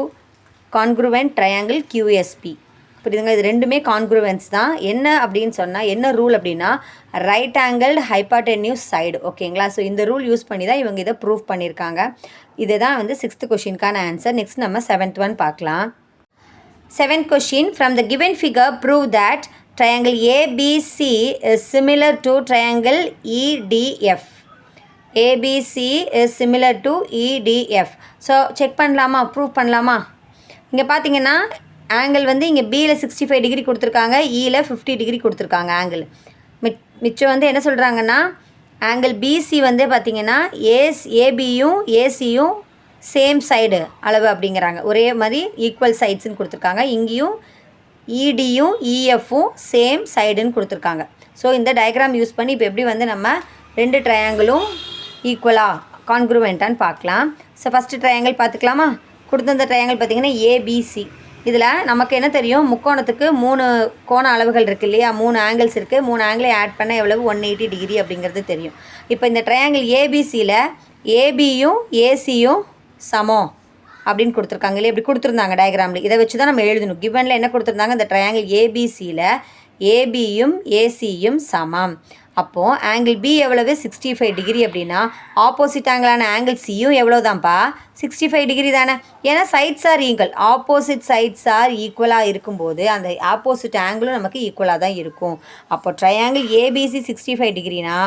congruent triangle QSP. புரியுதுங்க? இது ரெண்டுமே கான்குருவென்ஸ் தான். என்ன அப்படின்னு சொன்னால், என்ன ரூல் அப்படின்னா ரைட் ஆங்கிள் ஹைபாட்டனியூஸ் சைடு. ஓகேங்களா? ஸோ இந்த ரூல் யூஸ் பண்ணி தான் இவங்க இதை ப்ரூஃப் பண்ணியிருக்காங்க. இதுதான் வந்து 6th கொஷினுக்கான ஆன்சர். நெக்ஸ்ட் நம்ம 7th ஒன் பார்க்கலாம். 7th question, from the given figure prove that triangle ABC is similar to triangle EDF. ABC is similar to EDF. So check பண்ணலாமா, ப்ரூவ் பண்ணலாமா? இங்கே பார்த்தீங்கன்னா ஆங்கிள் வந்து இங்கே பியில் 65 டிகிரி கொடுத்துருக்காங்க, இயில் 50 டிகிரி கொடுத்துருக்காங்க ஆங்கிள். மிச்சம் வந்து என்ன சொல்கிறாங்கன்னா ஆங்கிள் பிசி வந்து பார்த்திங்கன்னா ஏபியும் ஏசியும் சேம் சைடு அளவு அப்படிங்கிறாங்க, ஒரே மாதிரி ஈக்குவல் சைட்ஸுன்னு கொடுத்துருக்காங்க. இங்கேயும் இடியும் இஎஃப்பும் சேம் சைடுன்னு கொடுத்துருக்காங்க. ஸோ இந்த டயக்ராம் யூஸ் பண்ணி இப்போ எப்படி வந்து நம்ம 2 ட்ரையாங்கிளும் ஈக்குவலாக கான்குருவெண்ட்டான்னு பார்க்கலாம். ஸோ ஃபஸ்ட்டு ட்ரையாங்கிள் பார்த்துக்கலாமா? கொடுத்துருந்த ட்ரையாங்கிள் பார்த்திங்கன்னா ஏபிசி. இதில் நமக்கு என்ன தெரியும், முக்கோணத்துக்கு 3 கோண அளவுகள் இருக்குது இல்லையா, 3 ஆங்கிள்ஸ் இருக்குது. 3 ஆங்கிளை ஆட் பண்ண எவ்வளவு 180 டிகிரி அப்படிங்கிறது தெரியும். இப்போ இந்த ட்ரையாங்கிள் ஏபிசியில் ஏபியும் ஏசியும் சமம் அப்படின்னு கொடுத்துருக்காங்க இல்லையா, இப்படி கொடுத்துருந்தாங்க டயக்ராமில். இதை வச்சு தான் நம்ம எழுதணும். கிவனில் என்ன கொடுத்துருந்தாங்க, இந்த ட்ரையாங்கிள் ஏபிசியில் ஏபியும் ஏசியும் சமம். அப்போது ஆங்கிள் பி எவ்வளவு 65 டிகிரி அப்படின்னா ஆப்போசிட் ஆங்கிளான ஆங்கிள் சியும் எவ்வளோதான்ப்பா 65 டிகிரி தானே. ஏன்னா sides are equal, opposite sides are ஈக்குவலாக இருக்கும்போது அந்த ஆப்போசிட் ஆங்கிளும் நமக்கு ஈக்குவலாக தான் இருக்கும். அப்போ ட்ரையாங்கிள் ஏபிசி 65 டிகிரினா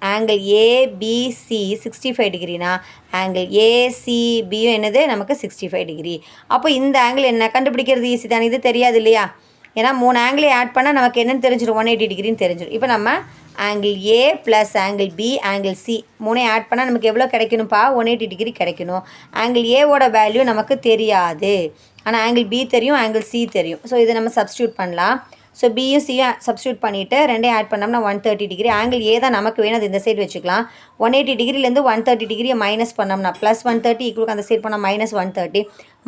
ஆங்கிள் ஏபிசி 65 டிகிரினா ஆங்கிள் ஏசிபியும் என்னது நமக்கு 65 டிகிரி. அப்போ இந்த ஆங்கிள் என்ன கண்டுபிடிக்கிறது ஈஸி தானே, இது தெரியாது இல்லையா. ஏன்னா 3 ஆங்கிளை ஆட் பண்ணால் நமக்கு என்னென்னு தெரிஞ்சிடும், 180 டிகிரின்னு தெரிஞ்சிடும். இப்போ நம்ம angle A plus angle B angle C 3 add பண்ணால் நமக்கு எவ்வளோ கிடைக்கணும்ப்பா, 180 டிகிரி கிடைக்கணும். ஆங்கிள் ஏவோட வேல்யூ நமக்கு தெரியாது, ஆனால் ஆங்கிள் பி தெரியும், ஆங்கிள் சி தெரியும். ஸோ இதை நம்ம சப்ஸ்டியூட் பண்ணலாம். ஸோ பியும் சியும் சப்ஸ்டியூட் பண்ணிவிட்டு 2 ஆட் பண்ணோம்னா 130 டிகிரி. ஆங்கிள் ஏ தான் நமக்கு வேணும், அது இந்த சைடு வச்சுக்கலாம். 180 டிகிரிலேருந்து 130 டிகிரியை மைனஸ் பண்ணோம்னா ப்ளஸ் 130 ஈக்குவலுக்கு அந்த சைடு பண்ணால் மைனஸ் 130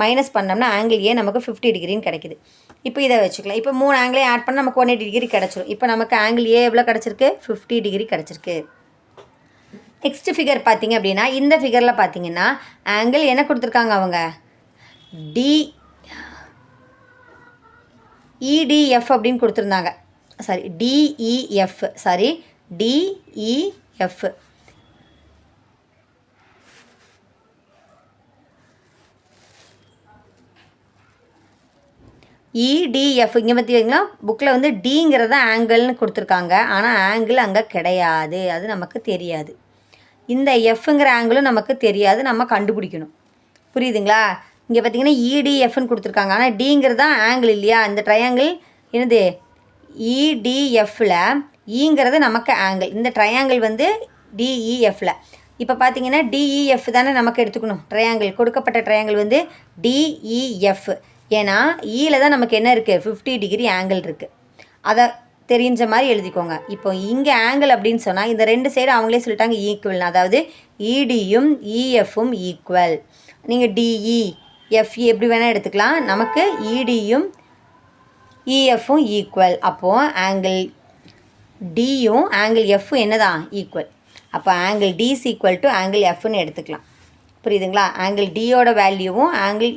மைனஸ் பண்ணோம்னா ஆங்கிள் ஏ நமக்கு 50 டிகிரின்னு கிடைக்குது. இப்போ இதை வச்சுக்கலாம். இப்போ 3 ஆங்கிளையும் ஆட் பண்ணால் நமக்கு 180 டிகிரி கிடச்சிரும். இப்போ நமக்கு ஆங்கிள் ஏ எவ்வளோ கிடச்சிருக்கு, 50 டிகிரி கிடச்சிருக்கு. நெக்ஸ்ட் ஃபிகர் பார்த்திங்க அப்படின்னா இந்த ஃபிகரில் பார்த்திங்கன்னா ஆங்கிள் என்ன கொடுத்துருக்காங்க, அவங்க EDF அப்படின்னு கொடுத்துருந்தாங்க. Sorry DEF, sorry DEF. EDF இங்கே பார்த்தீங்கன்னா புக்கில் வந்து டிங்கிறத ஆங்கிள்னு கொடுத்துருக்காங்க. ஆனால் ஆங்கிள் அங்கே கிடையாது, அது நமக்கு தெரியாது. இந்த எஃப்ங்கிற ஆங்கிளும் நமக்கு தெரியாது, நம்ம கண்டுபிடிக்கணும். புரியுதுங்களா? இங்கே பார்த்தீங்கன்னா EDFன்னு கொடுத்துருக்காங்க, ஆனால் டிங்கிறது தான் ஆங்கிள் இல்லையா? இந்த ட்ரையாங்கிள் என்னது EDFல ஈங்கிறது நமக்கு ஆங்கிள், இந்த ட்ரையாங்கிள் வந்து DEFல. இப்போ பார்த்தீங்கன்னா DEF தானே நமக்கு எடுத்துக்கணும். ட்ரையாங்கிள் கொடுக்கப்பட்ட ட்ரையாங்கிள் வந்து DEF. ஏன்னா ஈல தான் நமக்கு என்ன இருக்குது, 50 டிகிரி ஆங்கிள் இருக்குது. அதை தெரிஞ்ச மாதிரி எழுதிக்கோங்க. இப்போ இங்கே ஆங்கிள் அப்படின்னு சொன்னால் இந்த ரெண்டு சைடு அவங்களே சொல்லிட்டாங்க ஈக்குவல், அதாவது EDயும் EFம் ஈக்குவல். நீங்கள் DE FE எப்படி வேணால் எடுத்துக்கலாம். நமக்கு EDயும் EFம் ஈக்குவல். அப்போது ஆங்கிள் டியும் ஆங்கிள் எஃப்பும் என்ன தான் ஈக்குவல். அப்போ angle D is equal to angle எஃப்னு எடுத்துக்கலாம். புரியுதுங்களா? ஆங்கிள் டியோட வேல்யூவும் ஆங்கிள்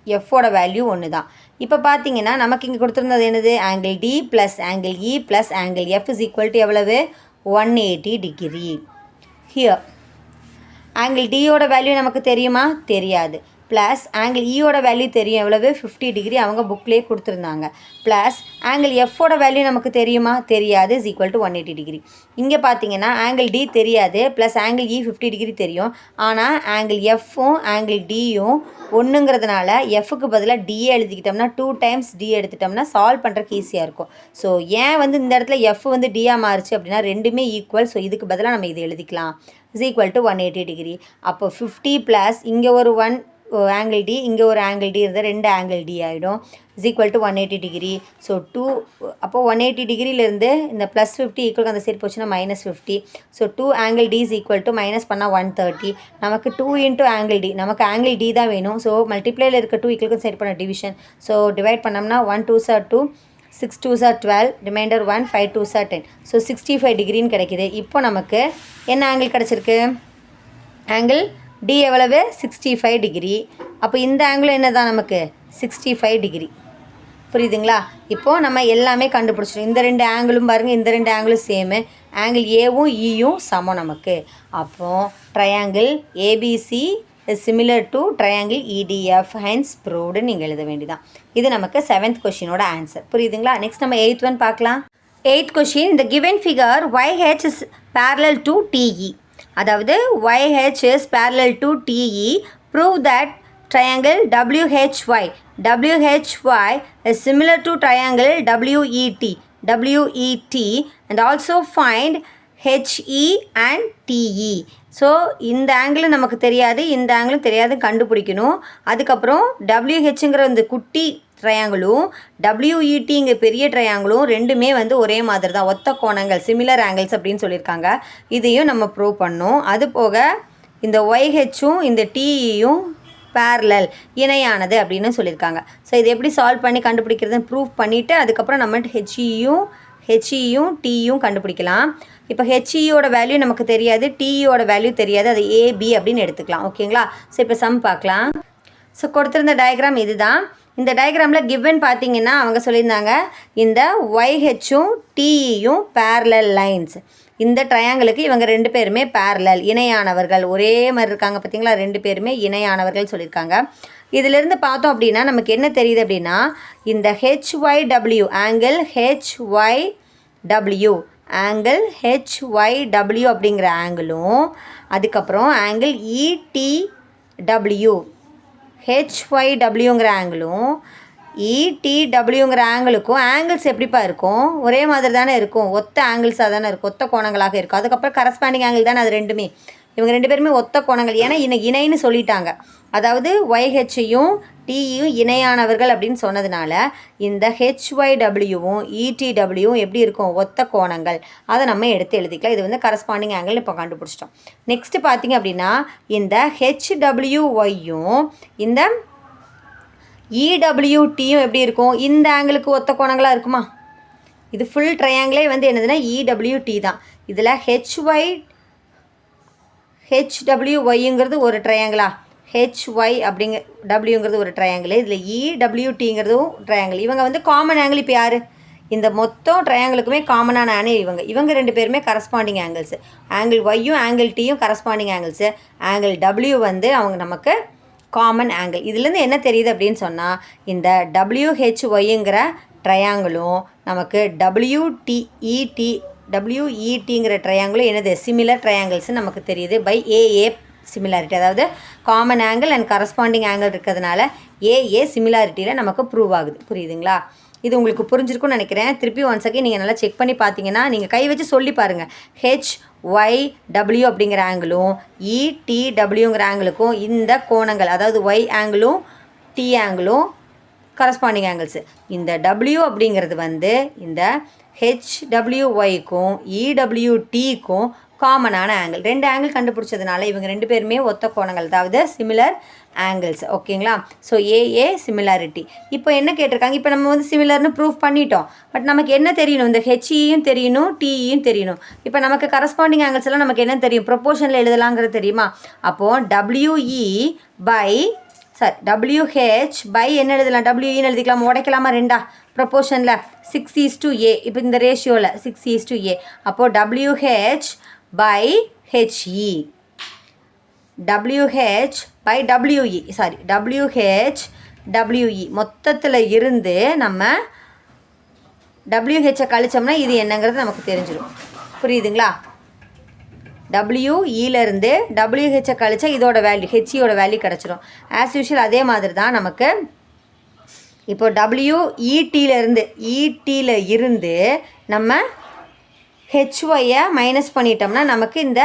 எஃப்போட வேல்யூ ஒன்று தான். இப்போ பார்த்தீங்கன்னா நமக்கு இங்கே கொடுத்துருந்தது என்னது, angle D plus angle E plus angle F is equal to எவ்வளவு, 180 டிகிரி. ஹியர் ஆங்கிள் டியோட வேல்யூ நமக்கு தெரியுமா, தெரியாது. ப்ளஸ் ஆங்கிள் ஈயோட வேல்யூ தெரியும், எவ்வளவு, 50 டிகிரி அவங்க புக்லேயே கொடுத்துருந்தாங்க. ப்ளஸ் ஆங்கிள் எஃப்போட வேல்யூ நமக்கு தெரியுமா, தெரியாது, இஸ் ஈக்குவல் டு 180 டிகிரி. இங்கே பார்த்தீங்கன்னா ஆங்கிள் டி தெரியாது, ப்ளஸ் ஆங்கிள் இ 50 டிகிரி தெரியும். ஆனால் ஆங்கிள் எஃப்பும் ஆங்கிள் டியும் ஒன்றுங்கிறதுனால எஃப்க்கு பதிலாக டிஏ எழுதிக்கிட்டோம்னா 2 டைம்ஸ் டி எடுத்துட்டோம்னா சால்வ் பண்ணுறக்கு ஈஸியாக இருக்கும். ஸோ ஏன் வந்து இந்த இடத்துல எஃப் வந்து டியாக மாறுச்சு அப்படின்னா ரெண்டுமே ஈக்குவல். ஸோ இதுக்கு பதிலாக நம்ம இது எழுதிக்கலாம், இஸ் ஈக்குவல் டு 180 டிகிரி. அப்போ 50 ப்ளஸ் இங்கே ஒரு 1 ஆங்கிள் டி, இங்கே ஒரு ஆங்கிள் டி இருந்தால் 2 ஆங்கிள் டி ஆகிடும், is equal to 180 degree. So 2 அப்போது 180 டிகிரியிலேருந்து இந்த ப்ளஸ் 50 ஈக்குவல் அந்த சைடு போச்சுன்னா -50. So 2 angle D is equal to minus பண்ணால் 130. நமக்கு 2 இன்ட்டு ஆங்கிள் டி, நமக்கு ஆங்கிள் டி தான் வேணும். ஸோ மல்டிப்ளையில் இருக்க 2 ஈக்குவலுக்கு சைட் பண்ண டிவிஷன். ஸோ டிவைட் பண்ணோம்னா 1 2s are 2, 6 2s are 12, reminder 1, 5 2s are 10. So 65 டிகிரின்னு கிடைக்கிது. இப்போ நமக்கு என்ன ஆங்கிள் கிடச்சிருக்கு, ஆங்கிள் டி எவ்வளவு, 65 டிகிரி. அப்போ இந்த ஆங்கிள் என்ன தான் நமக்கு, 65 டிகிரி. புரியுதுங்களா? இப்போது நம்ம எல்லாமே கண்டுபிடிச்சிடும். இந்த ரெண்டு ஆங்கிளும் பாருங்கள், இந்த ரெண்டு ஆங்கிளும் சேமு, ஆங்கிள் ஏவும் ஈயும் சமம் நமக்கு. அப்போது triangle ABC similar to triangle EDF, hence proved நீங்கள் எழுத வேண்டியதான். இது நமக்கு 7th கொஷினோட ஆன்சர். புரியுதுங்களா? நெக்ஸ்ட் நம்ம 8th ஒன் பார்க்கலாம். 8th கொஷின், இந்த given figure YH is parallel to TE. அதாவது YH is parallel to TE. Prove that triangle WHY is similar to triangle WET and also find HE and TE. So இந்த ஆங்கிளும் நமக்கு தெரியாது, இந்த ஆங்கிளும் தெரியாது, கண்டுபிடிக்கணும். அதுக்கப்புறம் WHங்கிற இந்த குட்டி ட்ரையாங்கிளும் WETங்க பெரிய ட்ரையாங்கிளும் ரெண்டுமே வந்து ஒரே மாதிரி தான், ஒத்த கோணங்கள், சிமிலர் ஆங்கிள்ஸ் அப்படின்னு சொல்லியிருக்காங்க. இதையும் நம்ம ப்ரூவ் பண்ணோம். அது போக இந்த YHும் இந்த TEயும் பேரலல், இணையானது அப்படின்னு சொல்லியிருக்காங்க. ஸோ இது எப்படி சால்வ் பண்ணி கண்டுபிடிக்கிறதுன்னு ப்ரூவ் பண்ணிவிட்டு அதுக்கப்புறம் நம்ம HEயும் TEயும் கண்டுபிடிக்கலாம். இப்போ HEயோட வேல்யூ நமக்கு தெரியாது, TEயோட வேல்யூ தெரியாது, அது AB அப்படின்னு எடுத்துக்கலாம். ஓகேங்களா? ஸோ இப்போ சம் பார்க்கலாம். ஸோ கொடுத்துருந்த டயக்ராம் இது தான். இந்த டயக்ராமில் கிவன் பார்த்தீங்கன்னா அவங்க சொல்லியிருந்தாங்க இந்த YHும் TEயும் பேரலல் லைன்ஸ். இந்த ட்ரையாங்கிளுக்கு இவங்க ரெண்டு பேருமே பேரலல், இணையானவர்கள், ஒரே மாதிரி இருக்காங்க. பார்த்தீங்களா? ரெண்டு பேருமே இணையானவர்கள் சொல்லியிருக்காங்க. இதிலிருந்து பார்த்தோம் அப்படின்னா நமக்கு என்ன தெரியுது அப்படின்னா இந்த HYW ஆங்கிள் HYW அப்படிங்கிற ஆங்கிளும், அதுக்கப்புறம் ஆங்கிள் HYWங்கிற ஆங்கிளும் ETWங்கிற ஆங்கிளுக்கும் ஆங்கிள்ஸ் எப்படிப்பா இருக்கும், ஒரே மாதிரி தானே இருக்கும், ஒத்த ஆங்கிள்ஸாக தானே இருக்கும், ஒத்த கோணங்களாக இருக்கும். அதுக்கப்புறம் கரஸ்பாண்டிங் ஆங்கிள் தானே அது ரெண்டுமே. இவங்க ரெண்டு பேருமே ஒத்த கோணங்கள், ஏன்னா இணைன்னு சொல்லிட்டாங்க. அதாவது YHயும் TEயும் இணையானவர்கள் அப்படின்னு சொன்னதுனால இந்த HYWவும் ETWவும் எப்படி இருக்கும், ஒத்த கோணங்கள். அதை நம்ம எடுத்து எழுதிக்கலாம். இது வந்து கரஸ்பாண்டிங் ஆங்கிள் இப்போ கண்டுபிடிச்சிட்டோம். நெக்ஸ்ட்டு பார்த்தீங்க அப்படின்னா இந்த HWYயும் இந்த EWTயும் எப்படி இருக்கும், இந்த ஆங்கிளுக்கு ஒத்த கோணங்களாக இருக்குமா? இது ஃபுல் ட்ரையாங்கிளே வந்து என்னதுன்னா EWT தான். இதில் HWYங்கிறது ஒரு ட்ரையாங்கிளா, ஹெச்ஒய் அப்படிங்கிற டபிள்யூங்கிறது ஒரு ட்ரையாங்கிள், இதில் இடபிள்யூடிங்கிறதும் ட்ரையாங்கிள். இவங்க வந்து காமன் ஆங்கிள் இப்போ யார்? இந்த மொத்தம் ட்ரையாங்கிளுக்குமே காமனான ஆங்கிள் இவங்க 2 பேருமே கரஸ்பாண்டிங் ஆங்கிள்ஸு. ஆங்கிள் ஒய்யும் ஆங்கிள் டியும் கரஸ்பாண்டிங் ஆங்கிள்ஸு. ஆங்கிள் டபிள்யூ வந்து அவங்க நமக்கு காமன் ஆங்கிள். இதுலேருந்து என்ன தெரியுது அப்படின்னு சொன்னால், இந்த டபிள்யூஹெச்ஒய்ங்கிற ட்ரையாங்கிளும் நமக்கு டபிள்யூஇடிங்கிற ட்ரையாங்கிளும் என்னது? சிமிலர் ட்ரையாங்கிள்ஸ்னு நமக்கு தெரியுது பை ஏஏ சிமிலாரிட்டி. அதாவது common angle and corresponding angle இருக்கிறதுனால ஏஏ சிமிலாரிட்டியில் நமக்கு ப்ரூவ் ஆகுது. புரியுதுங்களா? இது உங்களுக்கு புரிஞ்சிருக்கும்னு நினைக்கிறேன். திருப்பி ஒன்ஸ் அகைன் நீங்கள் நல்லா செக் பண்ணி பார்த்தீங்கன்னா, நீங்கள் கை வச்சு சொல்லி பாருங்கள். ஹெச்ஒய்டபிள்யூ அப்படிங்கிற ஆங்கிளும் இடபிள்யூங்கிற ஆங்கிளுக்கும் இந்த கோணங்கள், அதாவது ஒய் ஆங்கிளும் டி ஆங்கிளும் கரஸ்பாண்டிங் ஆங்கிள்ஸு. இந்த டபிள்யூ அப்படிங்கிறது வந்து இந்த ஹெச்டபிள்யூஒய்க்கும் இடபிள்யூடிக்கும் காமனான ஆங்கிள். 2 ஆங்கிள் கண்டுபிடிச்சதுனால இவங்க 2 பேருமே ஒத்த கோணங்கள், அதாவது சிமிலர் ஆங்கிள்ஸ். ஓகேங்களா? So AA similarity. இப்போ என்ன கேட்டிருக்காங்க? இப்போ நம்ம வந்து சிமிலர்னு ப்ரூஃப் பண்ணிட்டோம். பட் நமக்கு என்ன தெரியணும்? இந்த ஹெச்இயும் தெரியணும், டிஇயும் தெரியணும். இப்போ நமக்கு கரஸ்பாண்டிங் ஆங்கிள்ஸ் எல்லாம் நமக்கு என்ன தெரியும்? ப்ரொப்போர்ஷனில் எழுதலாங்கிறது தெரியுமா? அப்போது WH பை என்ன எழுதலாம்? WEன்னு எழுதிக்கலாம். உடைக்கலாமா? 2 ப்ரொப்போர்ஷனில் 6:A. இப்போ இந்த ரேஷியோவில் 6:A. அப்போது WH by HE, WH by WHWE மொத்தத்தில் இருந்து நம்ம WHஐ கழிச்சோம்னா இது என்னங்கிறது நமக்கு தெரிஞ்சிடும். புரியுதுங்களா? WEலேருந்து WHஐ கழிச்சா இதோட வேல்யூ, ஹெச்இயோட வேல்யூ கிடச்சிடும். ஆஸ் யூஷுவல் அதே மாதிரி தான் நமக்கு இப்போ இடியில் இருந்து நம்ம ஹெச்ஒய்யை மைனஸ் பண்ணிட்டோம்னா நமக்கு இந்த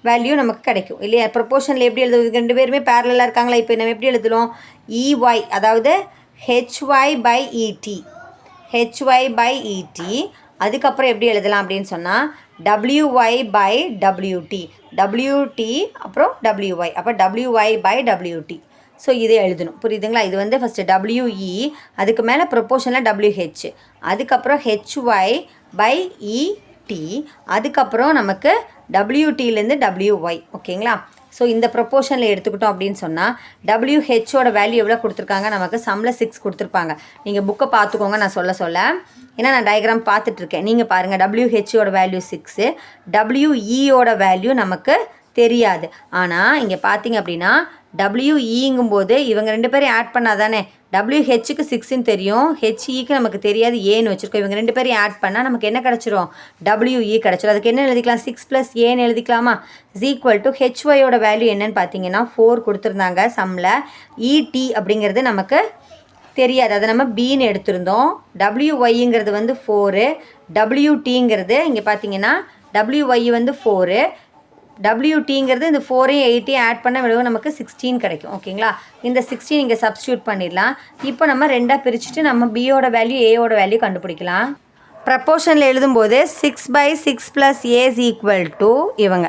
வேல்யூ நமக்கு கிடைக்கும் இல்லையா? ப்ரொப்போர்ஷனில் எப்படி எழுதுவது? 2 பேருமே பேரலாக இருக்காங்களா? இப்போ நம்ம எப்படி எழுதுகிறோம்? இஒய், அதாவது ஹெச்ஒய் பை இடி. அதுக்கப்புறம் எப்படி எழுதலாம் அப்படின்னு சொன்னால் WY பை WT அப்புறம் WY, அப்போ WY பை WT. ஸோ இதை எழுதணும். புரியுதுங்களா? இது வந்து ஃபஸ்ட்டு WE, அதுக்கு மேலே ப்ரொப்போர்ஷனில் WH, அதுக்கப்புறம் HY பை ET, அதுக்கப்புறம் நமக்கு WTலேருந்து WY. ஓகேங்களா? ஸோ இந்த ப்ரொப்போர்ஷனில் எடுத்துக்கிட்டோம் அப்படின்னு சொன்னால் WHோட வேல்யூ எவ்வளோ கொடுத்துருக்காங்க? நமக்கு சம்மில் 6 கொடுத்துருப்பாங்க. நீங்கள் புக்கை பார்த்துக்கோங்க நான் சொல்ல ஏன்னா நான் டயக்ராம் பார்த்துட்ருக்கேன். நீங்கள் பாருங்கள், WHோட வேல்யூ 6, WEயோட வேல்யூ நமக்கு தெரியாது. ஆனால் இங்கே பார்த்தீங்க அப்படின்னா WEங்கும்போது இவங்க 2 பேரையும் ஆட் பண்ணால் தானே WHக்கு 6ன்னு தெரியும், HEக்கு நமக்கு தெரியாது, ஏன்னு வச்சுருக்கோம். இவங்க 2 பேரையும் ஆட் பண்ணால் நமக்கு என்ன கிடச்சிரும்? WE கிடச்சிரும். அதுக்கு என்ன எழுதிக்கலாம்? 6 + ஏன்னு எழுதிக்கலாமா? HYயோட வேல்யூ என்னன்னு பார்த்தீங்கன்னா 4 கொடுத்துருந்தாங்க சம்மில். ET அப்படிங்கிறது நமக்கு தெரியாது, அதை நம்ம பின்னு எடுத்திருந்தோம். WYங்கிறது வந்து 4, WTங்கிறது இங்கே பார்த்தீங்கன்னா WY வந்து 4, WTங்கிறது இந்த 4ஐயும் 8ஐயும் ஆட் பண்ண விட நமக்கு 16 கிடைக்கும். ஓகேங்களா? இந்த 16 இங்கே சப்ஸ்டியூட் பண்ணிடலாம். இப்போ நம்ம 2ஆக பிரிச்சுட்டு நம்ம பியோட வேல்யூ ஏயோட வேல்யூ கண்டுபிடிக்கலாம். ப்ரப்போர்ஷனில் எழுதும்போது 6/6 + A = இவங்க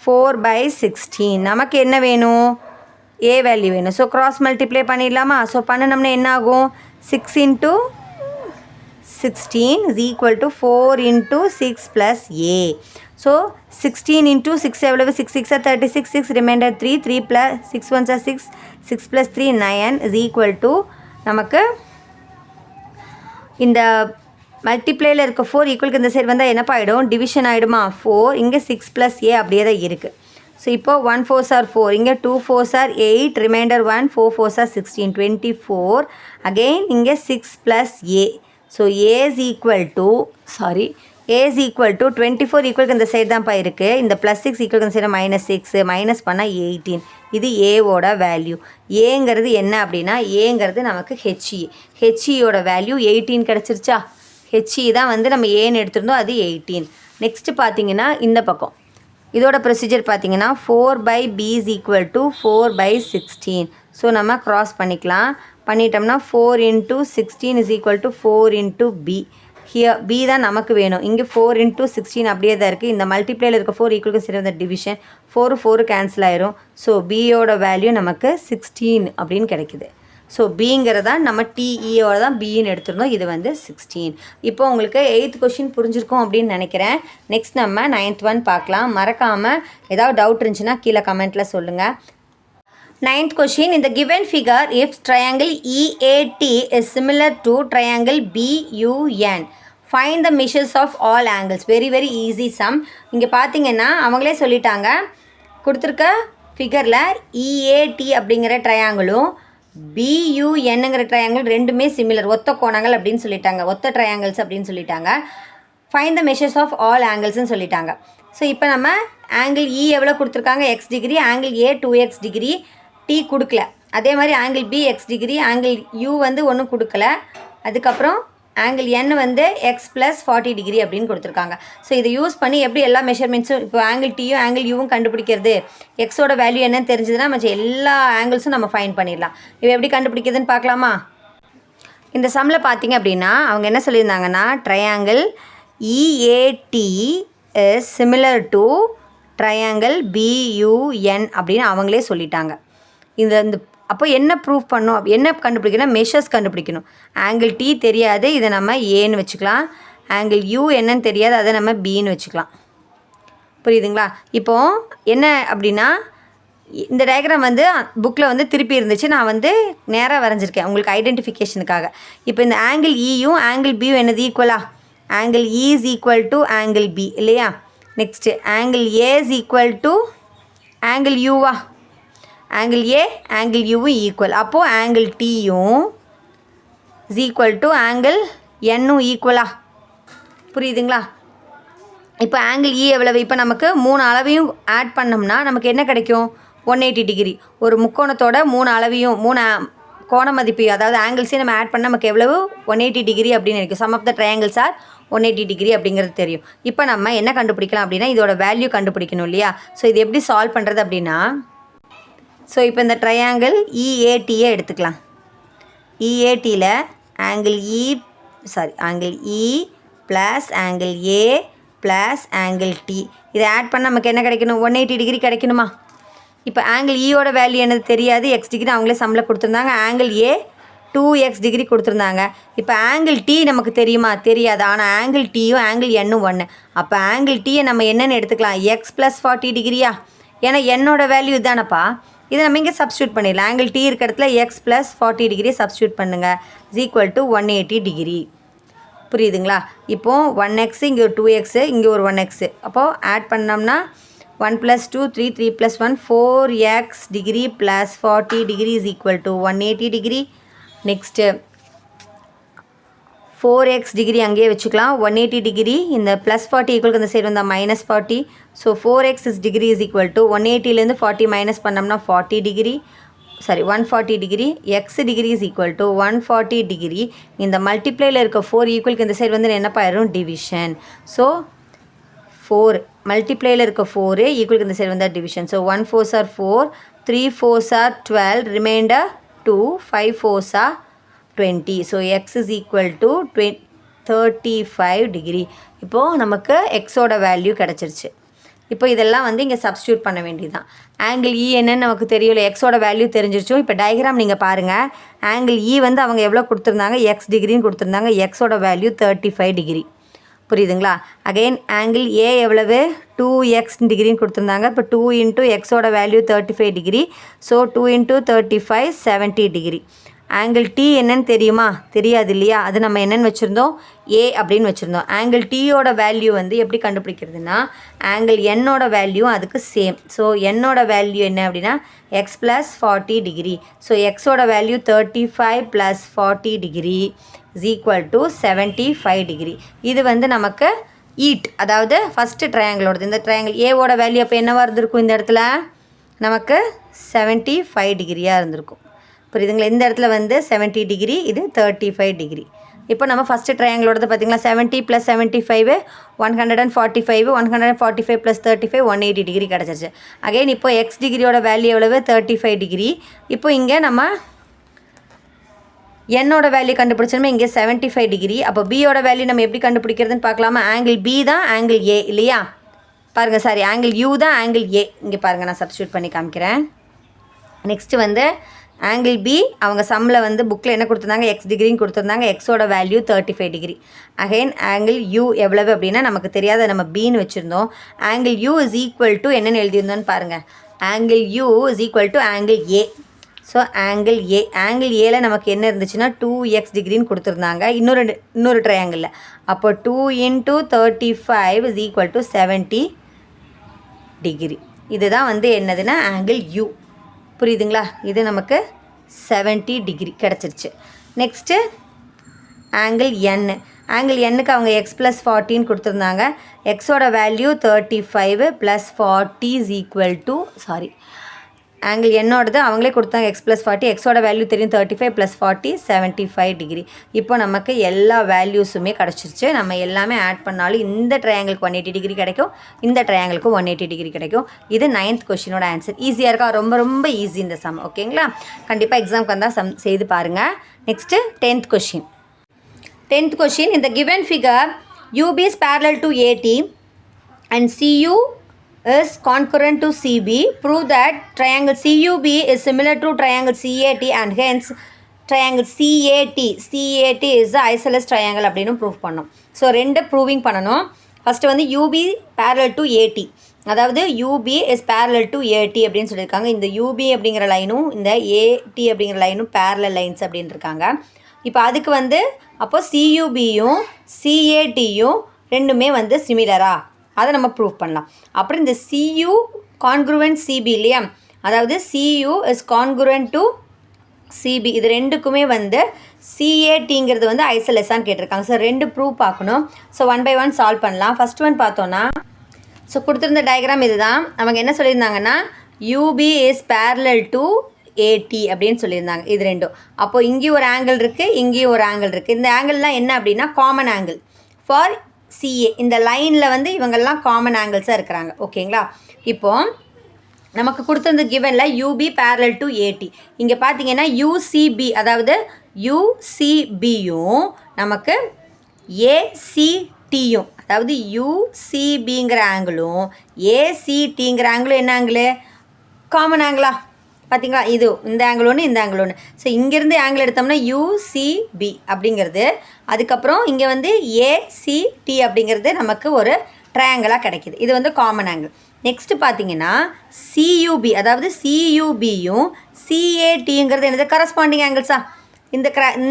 4/16. நமக்கு என்ன வேணும்? ஏ வேல்யூ வேணும். ஸோ கிராஸ் மல்டிப்ளை பண்ணிடலாமா? ஸோ பண்ணினோம்னா என்ன ஆகும்? 6 × 16 = 4 × 6 + A. ஸோ 16 × 6 எவ்வளவு? 6 6 36, 6 ரிமைண்டர் 3, 3 + 6 1 6, 6 + 3 9 = நமக்கு இந்த மல்டிப்ளேயில் இருக்க 4 ஈக்குவலுக்கு இந்த சைடு வந்தால் என்னப்பா ஆகிடும்? டிவிஷன் ஆகிடுமா? 4 இங்கே 6 + A அப்படியே தான் இருக்குது. ஸோ இப்போது 1 4s are 4, இங்கே 2 4s are 8, reminder 1, 4 4s are 16, 24. Again இங்கே 6 + A. So A is equal to 24 ஈக்குவலுக்கு இந்த சைடு தான்ப்பா இருக்குது. இந்த +6 ஈக்குவலுக்கு இந்த சைடு -6, மைனஸ் பண்ணால் 18. இது ஏவோட வேல்யூ. ஏங்கிறது என்ன அப்படின்னா, ஏங்கிறது நமக்கு ஹெச்இயோட வேல்யூ 18 கிடச்சிருச்சா? ஹெச்இ தான் வந்து நம்ம ஏன்னு எடுத்திருந்தோம், அது 18. நெக்ஸ்ட்டு பார்த்தீங்கன்னா இந்த பக்கம் இதோட ப்ரொசீஜர் பார்த்தீங்கன்னா 4/B = 4/16. ஸோ நம்ம க்ராஸ் பண்ணிட்டோம்னா 4 × 16 = 4 × B. ஹியர் B தான் நமக்கு வேணும். இங்கே 4 × 16 அப்படியே தான் இருக்குது. இந்த மல்டிப்ளேயில் இருக்க 4 ஈக்குவலுக்கு சரி, இந்த டிவிஷன் 4 கேன்சல் ஆயிரும். ஸோ பியோட வேல்யூ நமக்கு 16 அப்படின்னு கிடைக்குது. ஸோ பிங்கிறதா நம்ம டிஇயோட தான் பின்னு எடுத்துருந்தோம், இது வந்து 16. இப்போ உங்களுக்கு 8th கொஷின் புரிஞ்சிருக்கும் அப்படின்னு நினைக்கிறேன். நெக்ஸ்ட் நம்ம 9th ஒன் பார்க்கலாம். மறக்காமல் ஏதாவது டவுட் இருந்துச்சுன்னா கீழே கமெண்ட்டில் சொல்லுங்கள். Ninth question, in the given figure, if triangle EAT is similar to triangle BUN, find the measures of all angles. Very very easy sum. இங்கே பார்த்தீங்கன்னா அவங்களே சொல்லிட்டாங்க, கொடுத்துருக்க ஃபிகரில் EAT அப்படிங்கிற ட்ரையாங்கிளும் BUNங்கிற ட்ரையாங்கிள் ரெண்டுமே சிமிலர், ஒத்த கோணங்கள் அப்படின்னு சொல்லிட்டாங்க, ஒத்த ட்ரையாங்கிள்ஸ் அப்படின்னு சொல்லிட்டாங்க. Find the measures of all ஆங்கிள்ஸ்னு சொல்லிட்டாங்க. ஸோ இப்போ நம்ம ஆங்கிள் E எவ்வளோ கொடுத்துருக்காங்க, x degree, angle A 2x degree, T கொடுக்கல. அதே மாதிரி angle B x degree, angle U வந்து ஒன்றும் கொடுக்கல. அதுக்கப்புறம் ஆங்கிள் N வந்து எக்ஸ் ப்ளஸ் 40 டிகிரி அப்படின்னு கொடுத்துருக்காங்க. ஸோ இதை யூஸ் பண்ணி எப்படி எல்லா மெஷர்மெண்ட்ஸும், இப்போ ஆங்கிள் Tயும் ஆங்கிள் Uவும் கண்டுபிடிக்கிறது, எக்ஸோட வேல்யூ என்னன்னு தெரிஞ்சதுன்னா மற்ற எல்லா ஆங்கிள்ஸும் நம்ம ஃபைண்ட் பண்ணிடலாம். இப்போ எப்படி கண்டுபிடிக்கிறதுன்னு பார்க்கலாமா? இந்த சம்மில் பார்த்தீங்க அப்படின்னா அவங்க என்ன சொல்லியிருந்தாங்கன்னா, triangle EAT is similar to triangle BUN அப்படின்னு அவங்களே சொல்லிட்டாங்க. இந்த அப்போ என்ன ப்ரூவ் பண்ணோம், என்ன கண்டுபிடிக்கணும், மெஷர்ஸ் கண்டுபிடிக்கணும். ஆங்கிள் T தெரியாது, இதை நம்ம ஏன்னு வச்சுக்கலாம். ஆங்கிள் U என்னன்னு தெரியாது, அதை நம்ம Bன்னு வச்சுக்கலாம். புரியுதுங்களா? இப்போது என்ன அப்படின்னா, இந்த டயக்ராம் வந்து புக்கில் வந்து திருப்பி இருந்துச்சு, நான் வந்து நேராக வரைஞ்சிருக்கேன் உங்களுக்கு ஐடென்டிஃபிகேஷனுக்காக. இப்போ இந்த ஆங்கிள் Eயும் ஆங்கிள் Bயும் என்னது, ஈக்குவலா? Angle E is equal to angle B இல்லையா? Next angle A is equal to angle Uவா? ஆங்கிள் A ஆங்கிள் Uவும் ஈக்குவல். அப்போது ஆங்கிள் Tயும் is equal to ஆங்கிள் Nனும் ஈக்குவலா? புரியுதுங்களா? இப்போ ஆங்கிள் E எவ்வளவு, இப்போ நமக்கு 3 அளவையும் ஆட் பண்ணோம்னா நமக்கு என்ன கிடைக்கும், 180 டிகிரி. ஒரு முக்கோணத்தோட 3 அளவையும் 3 கோண மதிப்பு, அதாவது ஆங்கிள்ஸையும் நம்ம ஆட் பண்ண நமக்கு எவ்வளவு, 180 டிகிரி அப்படின்னு இருக்கும். Sum of the triangles are 180 degree அப்படிங்கிறது தெரியும். இப்போ நம்ம என்ன கண்டுபிடிக்கலாம் அப்படின்னா, இதோட வேல்யூ கண்டுபிடிக்கணும் இல்லையா? ஸோ இது எப்படி சால்வ் பண்ணுறது அப்படின்னா, ஸோ இப்போ இந்த ட்ரையாங்கிள் EATயை எடுத்துக்கலாம். EATயில் angle angle E plus angle A plus angle T இதை ஆட் பண்ண நமக்கு என்ன கிடைக்கணும், 180 டிகிரி கிடைக்கணுமா? இப்போ ஆங்கிள் Eயோட வேல்யூ என்னது தெரியாது, எக்ஸ் டிகிரி அவங்களே சம்மில் கொடுத்துருந்தாங்க. ஆங்கிள் A 2x டிகிரி கொடுத்துருந்தாங்க. இப்போ ஆங்கிள் T நமக்கு தெரியுமா, தெரியாது. ஆனால் ஆங்கிள் Tயும் ஆங்கிள் Nனும் 1. அப்போ ஆங்கிள் Tயை நம்ம என்னென்னு எடுத்துக்கலாம், எக்ஸ் ப்ளஸ் 40 டிகிரியா? ஏன்னா என்னோட வேல்யூ இதானப்பா, இதை நம்ம இங்கே சப்ஸ்டியூட் பண்ணிடலாம். ஆங்கிள் T இருக்க இடத்துல எக்ஸ் ப்ளஸ் 40 டிகிரியை சப்ஸ்டியூட் பண்ணுங்கள், இஸ் ஈக்குவல் டு 180 டிகிரி. புரியுதுங்களா? இப்போது 1x இங்கே ஒரு 2x இங்கே ஒரு 1x, அப்போது ஆட் பண்ணோம்னா 1 + 2 3 3 + 1 4x degree plus 40 degree is equal to 180 degree. Next 4x degree அங்கேயே வச்சுக்கலாம். 180 டிகிரி இந்த ப்ளஸ் 40 ஈக்குவலுக்கு இந்த சைடு வந்தால் -40. So 4x degree is equal to 180லேருந்து 40 மைனஸ் பண்ணோம்னா 40 degree, 140 degree. X degree is equal to 140 degree. இந்த மல்டிப்ளையில் இருக்க 4 ஈக்குவலுக்கு இந்த சைடு வந்து என்னப்பா ஆயிரும், டிவிஷன். ஸோ 4 மல்டிப்ளையில் இருக்க 4 ஈக்குவலுக்கு இந்த சைடு வந்தால் division. So 1 4s are 4, 3 4s are 12, reminder 2, 5 4s are 20. So x is equal to 35 degree. இப்போது நமக்கு எக்ஸோட வேல்யூ கிடச்சிருச்சு. இப்போ இதெல்லாம் வந்து இங்கே சப்ஸ்டியூட் பண்ண வேண்டியதுதான். ஆங்கிள் E என்னன்னு நமக்கு தெரியல, எக்ஸோட வேல்யூ தெரிஞ்சிருச்சோம். இப்போ டயக்ராம் நீங்கள் பாருங்கள், ஆங்கிள் E வந்து அவங்க எவ்வளோ கொடுத்துருந்தாங்க, எக்ஸ் டிகிரின்னு கொடுத்துருந்தாங்க. எக்ஸோட வேல்யூ 35 டிகிரி. புரியுதுங்களா? அகெயின் ஆங்கிள் A எவ்வளவு, 2x டிகிரின்னு கொடுத்துருந்தாங்க. இப்போ 2 × எக்ஸோட value 35 degree. So 2 × 35 70 degree. Angle T என்னன்னு தெரியுமா, தெரியாது இல்லையா? அது நம்ம என்னென்னு வச்சுருந்தோம், A அப்படின்னு வச்சுருந்தோம். ஆங்கிள் Tயோட வேல்யூ வந்து எப்படி கண்டுபிடிக்கிறதுனா, ஆங்கிள் Nோட வேல்யூ அதுக்கு சேம். ஸோ என்னோட வேல்யூ என்ன அப்படின்னா எக்ஸ் ப்ளஸ் 40 டிகிரி. ஸோ எக்ஸோட value 35 + 40 degree is equal to 75 degree. இது வந்து நமக்கு ஈட், அதாவது ஃபஸ்ட்டு ட்ரையாங்கிளோடது. இந்த ட்ரையாங்கிள் ஏவோட வேல்யூ அப்போ என்னவாக இருந்திருக்கும், இந்த இடத்துல நமக்கு 75 டிகிரியாக இருந்திருக்கும். புரியுதுங்களா? இந்த இடத்துல வந்து 70 டிகிரி, இது 35 டிகிரி. இப்போ நம்ம ஃபஸ்ட்டு ட்ரையாங்கிளோடது பார்த்திங்களா, 70 + 75 145, 145 + 35 180 டிகிரி கிடச்சிருச்சு. அகைன் இப்போ எக்ஸ் டிகிரியோட வேல்யூ எவ்வளவு, 35 டிகிரி. இப்போ இங்கே நம்ம என்னோட வேல்யூ கண்டுபிடிச்சோமே, இங்கே 75 டிகிரி. அப்போ பியோட வேல்யூ நம்ம எப்படி கண்டுபிடிக்கிறதுன்னு பார்க்கலாமா? ஆங்கிள் பி தான் ஆங்கிள் ஏ இல்லையா? பாருங்கள், சாரி ஆங்கிள் யூ தான் ஆங்கிள் ஏ. இங்கே பாருங்கள், நான் சப்ஸ்டியூட் பண்ணி காமிக்கிறேன். நெக்ஸ்ட்டு வந்து ஆங்கிள் பி அவங்க சம்மில் வந்து புக்கில் என்ன கொடுத்துருந்தாங்க, எக்ஸ் டிகிரின்னு கொடுத்துருந்தாங்க. எக்ஸோட value 35 degree. Again angle you எவ்வளவு அப்படின்னா நமக்கு தெரியாத, நம்ம பின்னு வச்சுருந்தோம். Angle you is equal to என்னென்னு எழுதியிருந்தோன்னு பாருங்கள், angle you is equal to angle A. So angle ஏல நமக்கு என்ன இருந்துச்சுன்னா 2x டிகிரின்னு கொடுத்துருந்தாங்க இன்னொரு ட்ரையாங்கிளில். அப்போ 2 × 35 இஸ் ஈக்குவல் டு 70 டிகிரி. இதுதான் வந்து என்னதுன்னா ஆங்கிள் யூ. புரியுதுங்களா? இது நமக்கு 70 டிகிரி கிடச்சிருச்சு. நெக்ஸ்ட்டு ஆங்கிள் எண்ணுக்கு அவங்க எக்ஸ் ப்ளஸ் 40 கொடுத்துருந்தாங்க. எக்ஸோட value 35 + 40 is equal to angle என்னோடது அவங்களே கொடுத்தாங்க எக்ஸ் ப்ளஸ் 40. எக்ஸோட வேல்யூ தெரியும் 35 + 40 75 டிகிரி. இப்போ நமக்கு எல்லா வேல்யூஸுமே கிடச்சிருச்சு. நம்ம எல்லாமே ஆட் பண்ணாலும் இந்த ட்ரையாங்கிளுக்கு 180 டிகிரி கிடைக்கும், இந்த ட்ரையாங்கிளுக்கு 180 டிகிரி கிடைக்கும். இது 9th கொஷினோட ஆன்சர். ஈஸியாக இருக்கா? ரொம்ப ரொம்ப ஈஸி இந்த சம். ஓகேங்களா? கண்டிப்பாக எக்ஸாமுக்கு வந்தால் சம் செய்து பாருங்கள். Next 10th question. 10th question, in the given figure, UB is parallel to AT and CU is concurrent to CB. Prove that triangle CUB is similar to triangle CAT and hence triangle CAT is the isosceles triangle அப்படின்னு prove பண்ணணும். So ரெண்டு proving பண்ணணும். First வந்து UB parallel to AT, அதாவது UB is parallel to AT அப்படின்னு சொல்லியிருக்காங்க. இந்த UB அப்படிங்கிற லைனும் இந்த AT அப்படிங்கிற லைனும் parallel lines அப்படின்னு இருக்காங்க. இப்போ அதுக்கு வந்து அப்போ CUBயும் CATயும் ரெண்டுமே வந்து சிமிலரா, அதை நம்ம ப்ரூவ் பண்ணலாம். அப்புறம் இந்த CU கான்க்ருவென்ட் CB இல்லையா, அதாவது CU இஸ் கான்க்ருவென்ட் டு CB, இது ரெண்டுக்குமே வந்து CATங்கிறது வந்து ஐசோலெஸ்ஸான்னு கேட்டிருக்காங்க. ஸோ ரெண்டு ப்ரூவ் பார்க்கணும். ஸோ 1 by 1 சால்வ் பண்ணலாம். ஃபஸ்ட் ஒன் பார்த்தோன்னா, ஸோ கொடுத்துருந்த டயக்ராம் இது தான். அவங்க என்ன சொல்லியிருந்தாங்கன்னா UB is parallel to AT அப்படின்னு சொல்லியிருந்தாங்க. இது ரெண்டும். அப்போது இங்கேயும் ஒரு ஆங்கிள் இருக்குது, இங்கேயும் ஒரு ஆங்கிள் இருக்குது. இந்த ஆங்கிள்லாம் என்ன அப்படின்னா காமன் ஆங்கிள் ஃபார் CA. இந்த லைனில் வந்து இவங்கெல்லாம் காமன் ஆங்கிள்ஸாக இருக்கிறாங்க. ஓகேங்களா? இப்போது நமக்கு கொடுத்துருந்த கிவனில் UB parallel to AT. இங்கே பார்த்தீங்கன்னா UCB, அதாவது UCBயும் நமக்கு ACTயும், அதாவது UCBங்கிற ஆங்கிளும் ACTங்கிற ஆங்கிளும் என்ன ஆங்கிள்? காமன் ஆங்கிளா? பார்த்தீங்களா? இது இந்த ஆங்கிள் ஒன்று, இந்த ஆங்கிள் ஒன்று. ஸோ இங்கேருந்து ஆங்கிள் எடுத்தோம்னா UCB அப்படிங்கிறது, அதுக்கப்புறம் இங்கே வந்து ACT அப்படிங்கிறது நமக்கு ஒரு ட்ரையாங்கிளாக கிடைக்கிது. இது வந்து காமன் ஆங்கிள். நெக்ஸ்ட்டு பார்த்தீங்கன்னா CUB, அதாவது CUBயும் CATங்கிறது என்னது? கரஸ்பாண்டிங் ஆங்கிள்ஸா?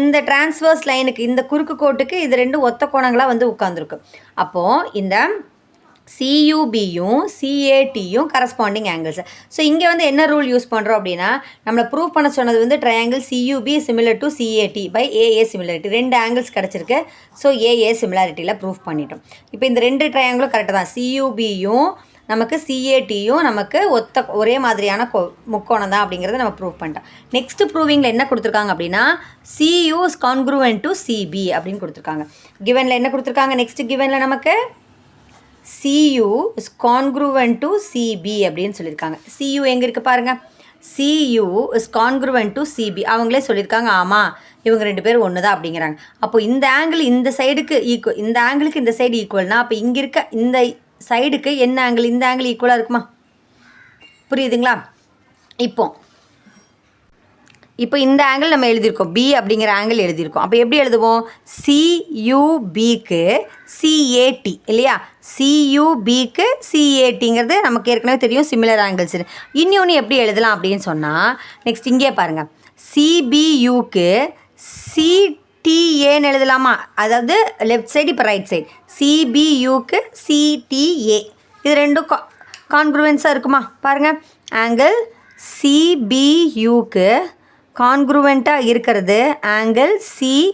இந்த டிரான்ஸ்வர்ஸ் லைனுக்கு, இந்த குறுக்கு கோட்டுக்கு இது ரெண்டும் ஒத்த கோணங்களாக வந்து உட்காந்துருக்கு. அப்போது இந்த CUBயும் CATயும் கரஸ்பாண்டிங் ஆங்கிள்ஸ். ஸோ இங்கே வந்து என்ன ரூல் யூஸ் பண்ணுறோம் அப்படின்னா, நம்மளை ப்ரூவ் பண்ண சொன்னது வந்து triangle CUB similar to CAT by AA similarity. ரெண்டு ஆங்கிள்ஸ் கிடச்சிருக்கு. ஸோ AA சிமிலாரிட்டியில் ப்ரூவ் பண்ணிட்டோம். இப்போ இந்த ரெண்டு ட்ரையாங்கிளும் கரெக்டாக தான். CUBயும் நமக்கு CATயும் நமக்கு ஒரே மாதிரியான முக்கோணம் தான் அப்படிங்கிறத நம்ம ப்ரூவ் பண்ணிட்டோம். நெக்ஸ்ட்டு ப்ரூவிங்கில் என்ன கொடுத்துருக்காங்க அப்படின்னா CU இஸ் கான்க்ருவென்ட் டு CB அப்படின்னு கொடுத்துருக்காங்க. கிவனில் என்ன கொடுத்துருக்காங்க? நெக்ஸ்ட்டு கிவனில் நமக்கு CU is congruent to CB அப்படின்னு சொல்லியிருக்காங்க. CU எங்கே இருக்குது பாருங்கள். CU is congruent to CB. அவங்களே சொல்லியிருக்காங்க ஆமாம் இவங்க ரெண்டு பேரும் ஒன்று தான் அப்படிங்கிறாங்க. அப்போ இந்த ஆங்கிள் இந்த சைடுக்கு ஈக்குவல், இந்த ஆங்கிளுக்கு இந்த சைடு ஈக்குவல்னா அப்போ இங்கே இருக்க இந்த சைடுக்கு என்ன ஆங்கிள்? இந்த ஆங்கிள் ஈக்குவலாக இருக்குமா? புரியுதுங்களா? இப்போ இந்த ஆங்கிள் நம்ம எழுதியிருக்கோம், B அப்படிங்கிற ஆங்கிள் எழுதியிருக்கோம். அப்போ எப்படி எழுதுவோம்? CUBக்கு CAT இல்லையா? CUBக்கு CATங்கிறது நமக்கு ஏற்கனவே தெரியும் சிமிலர் ஆங்கிள்ஸ். இன்னொன்று எப்படி எழுதலாம் அப்படின்னு சொன்னால், நெக்ஸ்ட் இங்கே பாருங்கள், CBUக்கு CTAன்னு எழுதலாமா? அதாவது லெஃப்ட் சைடு, இப்போ ரைட் சைடு. CBUக்கு CTA, இது ரெண்டும் கான்க்ருவென்ஸாக இருக்குமா? பாருங்கள், ஆங்கிள் CBUக்கு கான்க்ருவெண்ட்டாக இருக்கிறது ஆங்கிள் CTA.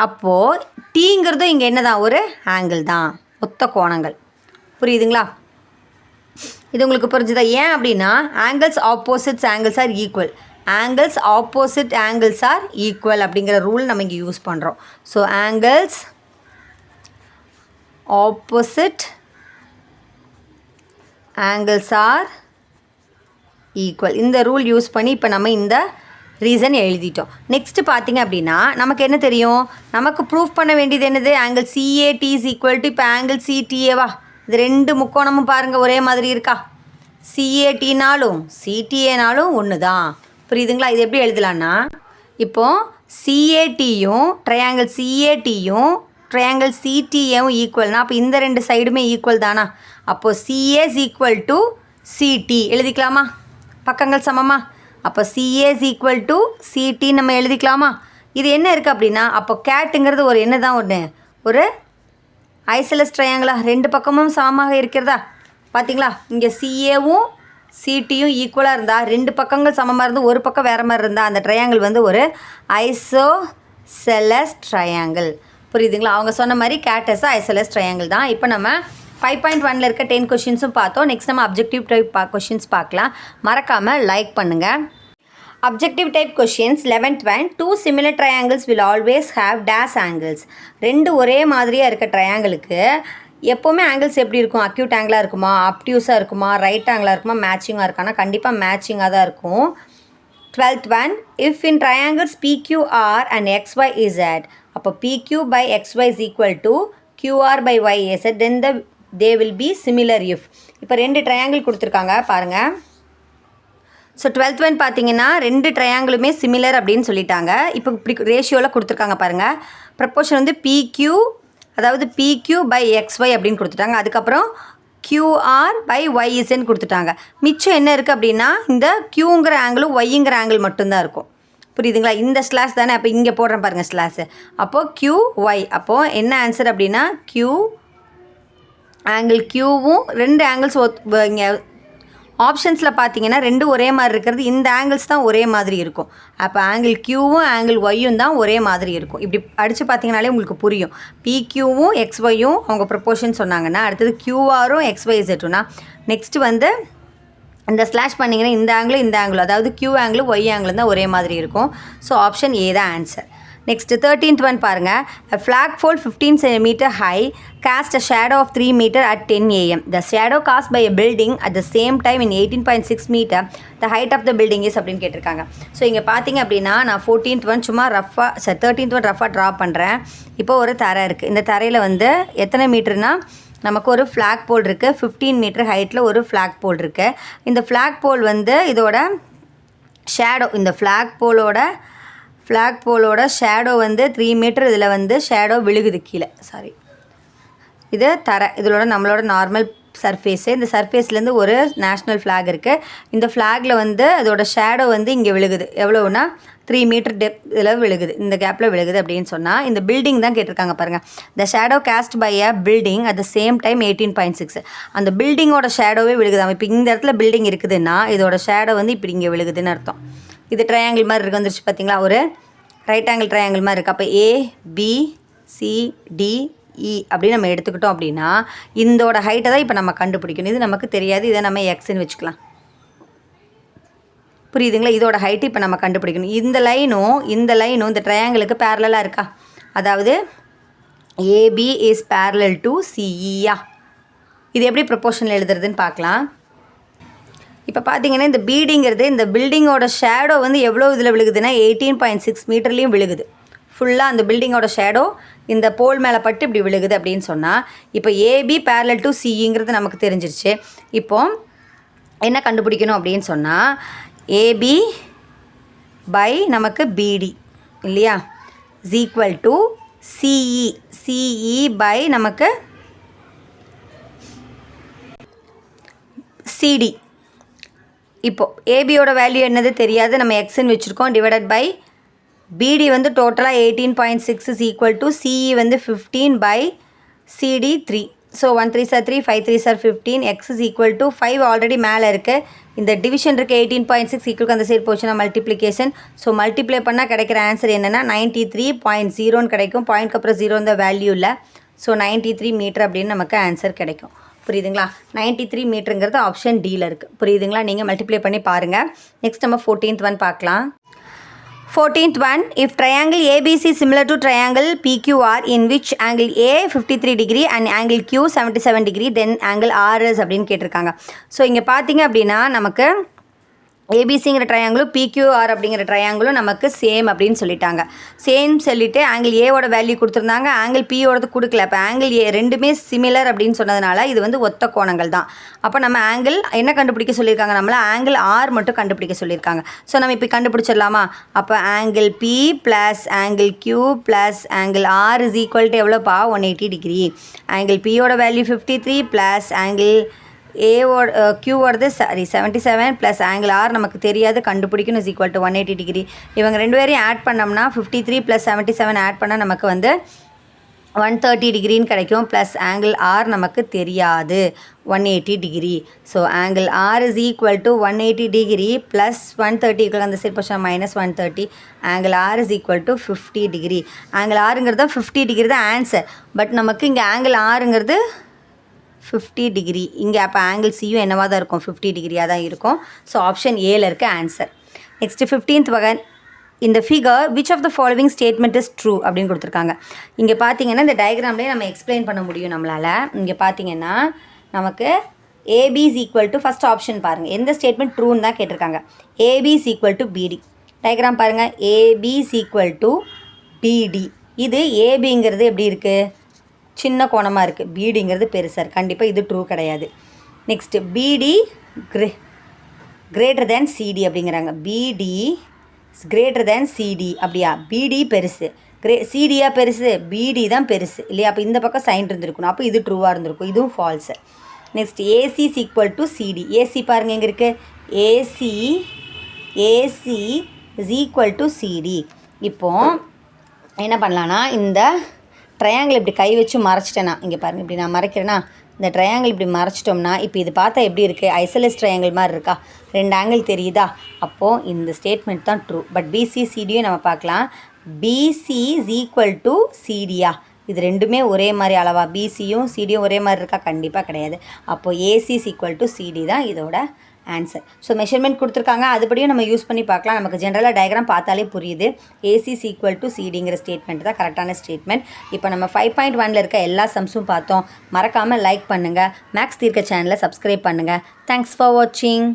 அப்போது டீங்கிறதும் இங்கே என்ன தான்? ஒரு ஆங்கிள் தான், ஒத்த கோணங்கள். புரியுதுங்களா? இது உங்களுக்கு புரிஞ்சுதா? ஏன் அப்படின்னா angles opposites angles R equal. Angles opposite angles R equal அப்படிங்கிற ரூல் நம்ம இங்கே யூஸ் பண்ணுறோம். So angles opposite angles R equal. இந்த ரூல் யூஸ் பண்ணி இப்போ நம்ம இந்த ரீசன் எழுதிட்டோம். நெக்ஸ்ட்டு பார்த்திங்க அப்படின்னா நமக்கு என்ன தெரியும்? நமக்கு ப்ரூஃப் பண்ண வேண்டியது என்னது? Angle CAT is equal to, இப்போ ஆங்கிள் CTAவா? இது ரெண்டு முக்கோணமும் பாருங்கள் ஒரே மாதிரி இருக்கா? CATனாலும் CTAனாலும் ஒன்று தான். புரியுதுங்களா? இது எப்படி எழுதலான்னா, இப்போது CATயும் ட்ரையாங்கிள் CATயும் ட்ரையாங்கிள் சிடிஏவும் ஈக்குவல்னா அப்போ இந்த ரெண்டு சைடுமே ஈக்குவல் தானா? அப்போது CA is equal to CD எழுதிக்கலாமா? பக்கங்கள் சமமா? அப்போ CA is equal to CD நம்ம எழுதிக்கலாமா? இது என்ன இருக்குது அப்படின்னா, அப்போ கேட்டுங்கிறது ஒரு என்ன தான் ஒன்று, ஒரு ஐசோலஸ் ட்ரையாங்கிளா? ரெண்டு பக்கமும் சமமாக இருக்கிறதா? பார்த்தீங்களா? இங்கே சிஏவும் சிடியும் ஈக்குவலாக இருந்தால், ரெண்டு பக்கங்கள் சமமாக இருந்து ஒரு பக்கம் வேறு மாதிரி இருந்தால் அந்த ட்ரையாங்கிள் வந்து ஒரு ஐசோசெலஸ் ட்ரையாங்கிள். புரியுதுங்களா? அவங்க சொன்ன மாதிரி கேட்டஸ் ஐசோலஸ் ட்ரையாங்கிள் தான். இப்போ நம்ம 5.1ல் இருக்க 10 கொஷின்ஸும் பார்த்தோம். நெக்ஸ்ட் நம்ம அப்ஜெக்டிவ் டைப் கொஷின்ஸ் பார்க்கலாம். மறக்காமல் லைக் பண்ணுங்கள். Objective type questions 11th one. Two similar triangles will always have dash angles. ரெண்டு ஒரே மாதிரியாக இருக்க ட்ரையாங்கிளுக்கு எப்போவுமே ஆங்கிள்ஸ் எப்படி இருக்கும்? அக்யூட் ஆங்கிளாக இருக்குமா, அப்டியூஸாக இருக்குமா, ரைட் ஆங்கிளாக இருக்குமா, மேட்சிங்காக இருக்கானா? கண்டிப்பாக மேட்சிங்காக தான் இருக்கும். 12th one. If in triangles PQR and XYZ, அப்போ PQ by XY is equal to QR by YZ, then they will be similar if. இப்போ ரெண்டு ட்ரையாங்கிள் கொடுத்துருக்காங்க பாருங்கள். ஸோ 12th one பார்த்தீங்கன்னா ரெண்டு ட்ரையாங்கிளுமே சிமிலர் அப்படின்னு சொல்லிட்டாங்க. இப்போ இப்படி ரேஷியோவில் கொடுத்துருக்காங்க பாருங்கள். ப்ரப்போர்ஷன் வந்து PQ, அதாவது PQ by XY அப்படின்னு கொடுத்துட்டாங்க. அதுக்கப்புறம் QR by YZன்னு கொடுத்துட்டாங்க. மிச்சம் என்ன இருக்குது அப்படின்னா, இந்த Qங்கிற ஆங்கிளும் Yங்கிற ஆங்கிள் மட்டும்தான் இருக்கும். புரியுதுங்களா? இந்த ஸ்லாஷ் தானே, அப்போ இங்கே போடுறேன் பாருங்கள் ஸ்லாஷு. அப்போது QY, அப்போது என்ன ஆன்சர் அப்படின்னா Q ஆங்கிள் Qவும் ரெண்டு ஆங்கிள்ஸ் இங்கே ஆப்ஷன்ஸில் பார்த்தீங்கன்னா ரெண்டு ஒரே மாதிரி இருக்கிறது, இந்த ஆங்கிள்ஸ் தான் ஒரே மாதிரி இருக்கும். அப்போ ஆங்கிள் Qவும் ஆங்கிள் Yயும் தான் ஒரே மாதிரி இருக்கும். இப்படி அடித்து பார்த்தீங்கனாலே உங்களுக்கு புரியும். PQவும் XYயும் அவங்க ப்ரப்போர்ஷன் சொன்னாங்கன்னா, அடுத்தது QRும் XYZனா, நெக்ஸ்ட்டு வந்து இந்த ஸ்லாஷ் பண்ணிங்கன்னா இந்த ஆங்கிளும் அதாவது Q ஆங்கிளும் Y ஆங்கிளும் தான் ஒரே மாதிரி இருக்கும். ஸோ ஆப்ஷன் ஏ தான் ஆன்சர். நெக்ஸ்ட் 13th one பாருங்கள். A flagpole 15 cm high cast a shadow of 3 meter at 10 am. The shadow cast by a building at the same time in 18.6 meter. The height of the building is அப்படின்னு கேட்டிருக்காங்க. So இங்கே பார்த்தீங்க அப்படின்னா நான் 14th one சும்மா ரஃபாக 13th one ரஃபாக draw பண்ணுறேன். இப்போ ஒரு தரை இருக்குது. இந்த தரையில் வந்து எத்தனை மீட்டர்னா, நமக்கு ஒரு ஃப்ளாக் போல் இருக்குது. 15 மீட்டர் ஹைட்டில் ஒரு ஃப்ளாக் போல் இருக்குது. இந்த ஃப்ளாக் போல் வந்து இதோட ஷேடோ, இந்த ஃப்ளாக் போலோட ஷேடோ வந்து 3 மீட்டர். இதில் வந்து ஷேடோ விழுகுது கீழே. சாரி, இது தரை. இதோட நம்மளோட நார்மல் சர்ஃபேஸு. இந்த சர்ஃபேஸ்லேருந்து ஒரு நேஷ்னல் ஃப்ளாக் இருக்குது. இந்த ஃப்ளாகில் வந்து அதோட ஷேடோ வந்து இங்கே விழுகுது. எவ்வளோனா 3 மீட்டர் இதில் விழுகுது, இந்த கேப்பில் விழுகுது அப்படின்னு சொன்னால், இந்த பில்டிங் தான் கேட்டிருக்காங்க பாருங்கள். The shadow cast by a building at the same time 18.6. அந்த பில்டிங்கோட ஷேடோவே விழுகுது. இப்போ இந்த இடத்துல பில்டிங் இருக்குதுன்னா இதோட ஷேடோ வந்து இப்படி இங்கே விழுகுதுன்னு அர்த்தம். இது ட்ரையாங்கிள் மாதிரி இருக்குது, வந்துருச்சு பார்த்தீங்களா? ஒரு ரைட் ஆங்கிள் ட்ரையாங்கிள் மாதிரி இருக்குது. அப்போ ABCDE அப்படின்னு நம்ம எடுத்துக்கிட்டோம் அப்படின்னா இதோட ஹைட்டை தான் இப்போ நம்ம கண்டுபிடிக்கணும். இது நமக்கு தெரியாது, இதை நம்ம எக்ஸ்ன்னு வச்சுக்கலாம். புரியுதுங்களா? இதோட ஹைட்டு இப்போ நம்ம கண்டுபிடிக்கணும். இந்த லைனும் இந்த ட்ரையாங்கிளுக்கு பேரலாக இருக்கா? அதாவது AB இஸ் பேரலல் டு CEயா? இது எப்படி ப்ரொபோர்ஷனில் எழுதுறதுன்னு பார்க்கலாம். இப்போ பார்த்தீங்கன்னா இந்த பீடிங்கிறது, இந்த பில்டிங்கோட ஷேடோ வந்து எவ்வளோ இதில் விழுகுதுன்னா 18.6 மீட்டர்லேயும் விழுகுது. ஃபுல்லாக அந்த பில்டிங்கோட ஷேடோ இந்த போல் மேலே பட்டு இப்படி விழுகுது அப்படின்னு சொன்னால், இப்போ AB பேரலல் டு CEங்கிறது நமக்கு தெரிஞ்சிருச்சு. இப்போ என்ன கண்டுபிடிக்கணும் அப்படின்னு சொன்னால், AB பை நமக்கு BD இல்லையா, is equal to CE by நமக்கு CD. இப்போது ஏபியோட வேல்யூ என்னது தெரியாது, நம்ம எக்ஸ்ன்னு வச்சுருக்கோம். டிவைடட் பை பிடி வந்து டோட்டலாக 18.6 இஸ் ஈக்குவல் டு சிஇ வந்து 15 பை சிடி 3. ஸோ 1 3 சார் 3, 5 3 சார் 15. X is equal to 5 already மேலே இருக்குது. இந்த டிவிஷன் இருக்குது 18.6 ஈக்குவலுக்கு அந்த சைடு போச்சுன்னா மல்டிப்ளிகேஷன். ஸோ மல்டிப்ளை பண்ணால் கிடைக்கிற ஆன்சர் என்னென்னா 93.0ன்னு கிடைக்கும். பாயிண்ட்க்கு அப்புறம் 0 இந்த வேல்யூ இல்லை. ஸோ 93 மீட்டர் அப்படின்னு நமக்கு ஆன்சர் கிடைக்கும். புரியுதுங்களா? 93 மீட்டருங்கிறது ஆப்ஷன் டியில் இருக்குது. புரியுதுங்களா? நீங்கள் மல்டிப்ளை பண்ணி பாருங்கள். நெக்ஸ்ட் நம்ம 14th one பார்க்கலாம். 14th one. If triangle ABC similar to triangle PQR in which angle A 53 degree and angle Q 77 degree, then angle R is அப்படின்னு கேட்டிருக்காங்க. ஸோ இங்கே பார்த்தீங்க அப்படின்னா நமக்கு ஏபிசிங்கிற ட்ரையாங்கிளும் பிக்யூஆர் அப்படிங்கிற ட்ரையாங்கிளும் நமக்கு சேம் அப்படின்னு சொல்லிட்டாங்க. சேம் சொல்லிவிட்டு ஆங்கிள் ஏவோட வேல்யூ கொடுத்துருந்தாங்க, ஆங்கிள் பியோடது கொடுக்கல. இப்போ ஆங்கிள் ஏ ரெண்டுமே சிமிலர் அப்படின்னு சொன்னதுனால இது வந்து ஒத்த கோணங்கள் தான். அப்போ நம்ம ஆங்கிள் என்ன கண்டுபிடிக்க சொல்லியிருக்காங்க, நம்மளை ஆங்கிள் ஆர் மட்டும் கண்டுபிடிக்க சொல்லியிருக்காங்க. ஸோ நம்ம இப்போ கண்டுபிடிச்சிடலாமா? அப்போ angle P plus angle Q plus angle R is equal to எவ்வளோப்பா? 180 டிகிரி. ஆங்கிள் பியோட வேல்யூ 53 ப்ளஸ் ஆங்கிள் ஏவோட கியூவோடது 77 ப்ளஸ் ஆங்கிள் ஆர் நமக்கு தெரியாது, கண்டுபிடிக்கணும், இஸ் ஈக்குவல் டு 180 டிகிரி. இவங்க ரெண்டு பேரையும் ஆட் பண்ணோம்னா 53 ப்ளஸ் 77 ஆட் பண்ணால் நமக்கு வந்து 130 டிகிரின்னு கிடைக்கும். ப்ளஸ் ஆங்கிள் ஆர் நமக்கு தெரியாது, 180 degree. So angle R is equal to 180 degree plus 130 அந்த side portion minus 130. Angle R is equal to 50 degree. Angle ஆருங்கிறது 50 டிகிரி தான் ஆன்சர். பட் நமக்கு இங்கே ஆங்கிள் ஆருங்கிறது 50 டிகிரி. இங்கே அப்போ ஆங்கிள் சியும் என்னவாக தான் இருக்கும்? 50 டிகிரியாக தான் இருக்கும். ஸோ ஆப்ஷன் ஏல இருக்க ஆன்சர். நெக்ஸ்ட்டு 15th வகை. இந்த figure which of the following statement is true அப்படின்னு கொடுத்துருக்காங்க. இங்கே பார்த்தீங்கன்னா இந்த டயக்ராம்லேயே நம்ம எக்ஸ்பிளைன் பண்ண முடியும் நம்மளால். இங்கே பார்த்தீங்கன்னா நமக்கு AB is equal to first option பாருங்கள், எந்த ஸ்டேட்மெண்ட் ட்ரூன்னு தான் கேட்டிருக்காங்க. AB is equal to BD. Diagram பாருங்கள், AB is equal to BD. இது ஏபிங்கிறது எப்படி இருக்குது? சின்ன கோணமாக இருக்குது, பிடிங்கிறது பெருசாக. கண்டிப்பாக இது ட்ரூ கிடையாது. நெக்ஸ்ட்டு பிடி கிரேட்டர் தேன் சிடி அப்படிங்கிறாங்க. பிடி கிரேட்டர் தேன் சிடி அப்படியா? பிடி பெருசு, சிடியாக பெருசு, பிடி தான் பெருசு இல்லையா? அப்போ இந்த பக்கம் சைன் இருந்திருக்கணும், அப்போ இது ட்ரூவாக இருந்திருக்கும், இதுவும் false. Next AC is equal to CD. AC பாருங்கள் எங்கே இருக்குது? AC is equal to CD. இப்போது என்ன பண்ணலான்னா, இந்த ட்ரையாங்கிள் இப்படி கை வச்சு மறைச்சிட்டேன்னா, இங்கே பாருங்கள் இப்படி நான் மறைக்கிறேன்னா, இந்த ட்ரையாங்கிள் இப்படி மறைச்சிட்டோம்னா இப்போ இது பார்த்தா எப்படி இருக்குது? ஐசோலேஸ் ட்ரையாங்கிள் மாதிரி இருக்கா? ரெண்டு ஆங்கிள் தெரியுதா? அப்போது இந்த ஸ்டேட்மெண்ட் தான் ட்ரூ. பட் பிசி சிடியும் நம்ம பார்க்கலாம். பிசி இஸ் ஈக்குவல் டு சிடியா? இது ரெண்டுமே ஒரே மாதிரி அளவா? பிசியும் சிடியும் ஒரே மாதிரி இருக்கா? கண்டிப்பாக கிடையாது. அப்போது AC is equal to CD தான் இதோட ஆன்சர். ஸோ மெஷர்மெண்ட் கொடுத்துருக்காங்க, அதுபடியும் நம்ம யூஸ் பண்ணி பார்க்கலாம். நமக்கு ஜென்ரலாக டயக்ராம் பார்த்தாலே புரியுது. ஏசி இஸ் ஈக்குவல் டு சிடிங்கிற ஸ்டேட்மெண்ட் தான் கரெக்டான ஸ்டேட்மெண்ட். இப்போ நம்ம 5.1 இருக்க எல்லா சம்ஸும் பார்த்தோம். மறக்காமல் லைக் பண்ணுங்கள். மேக்ஸ் தீர்க்க சேனலை சப்ஸ்கிரைப் பண்ணுங்கள். தேங்க்ஸ் ஃபார் வாட்சிங்.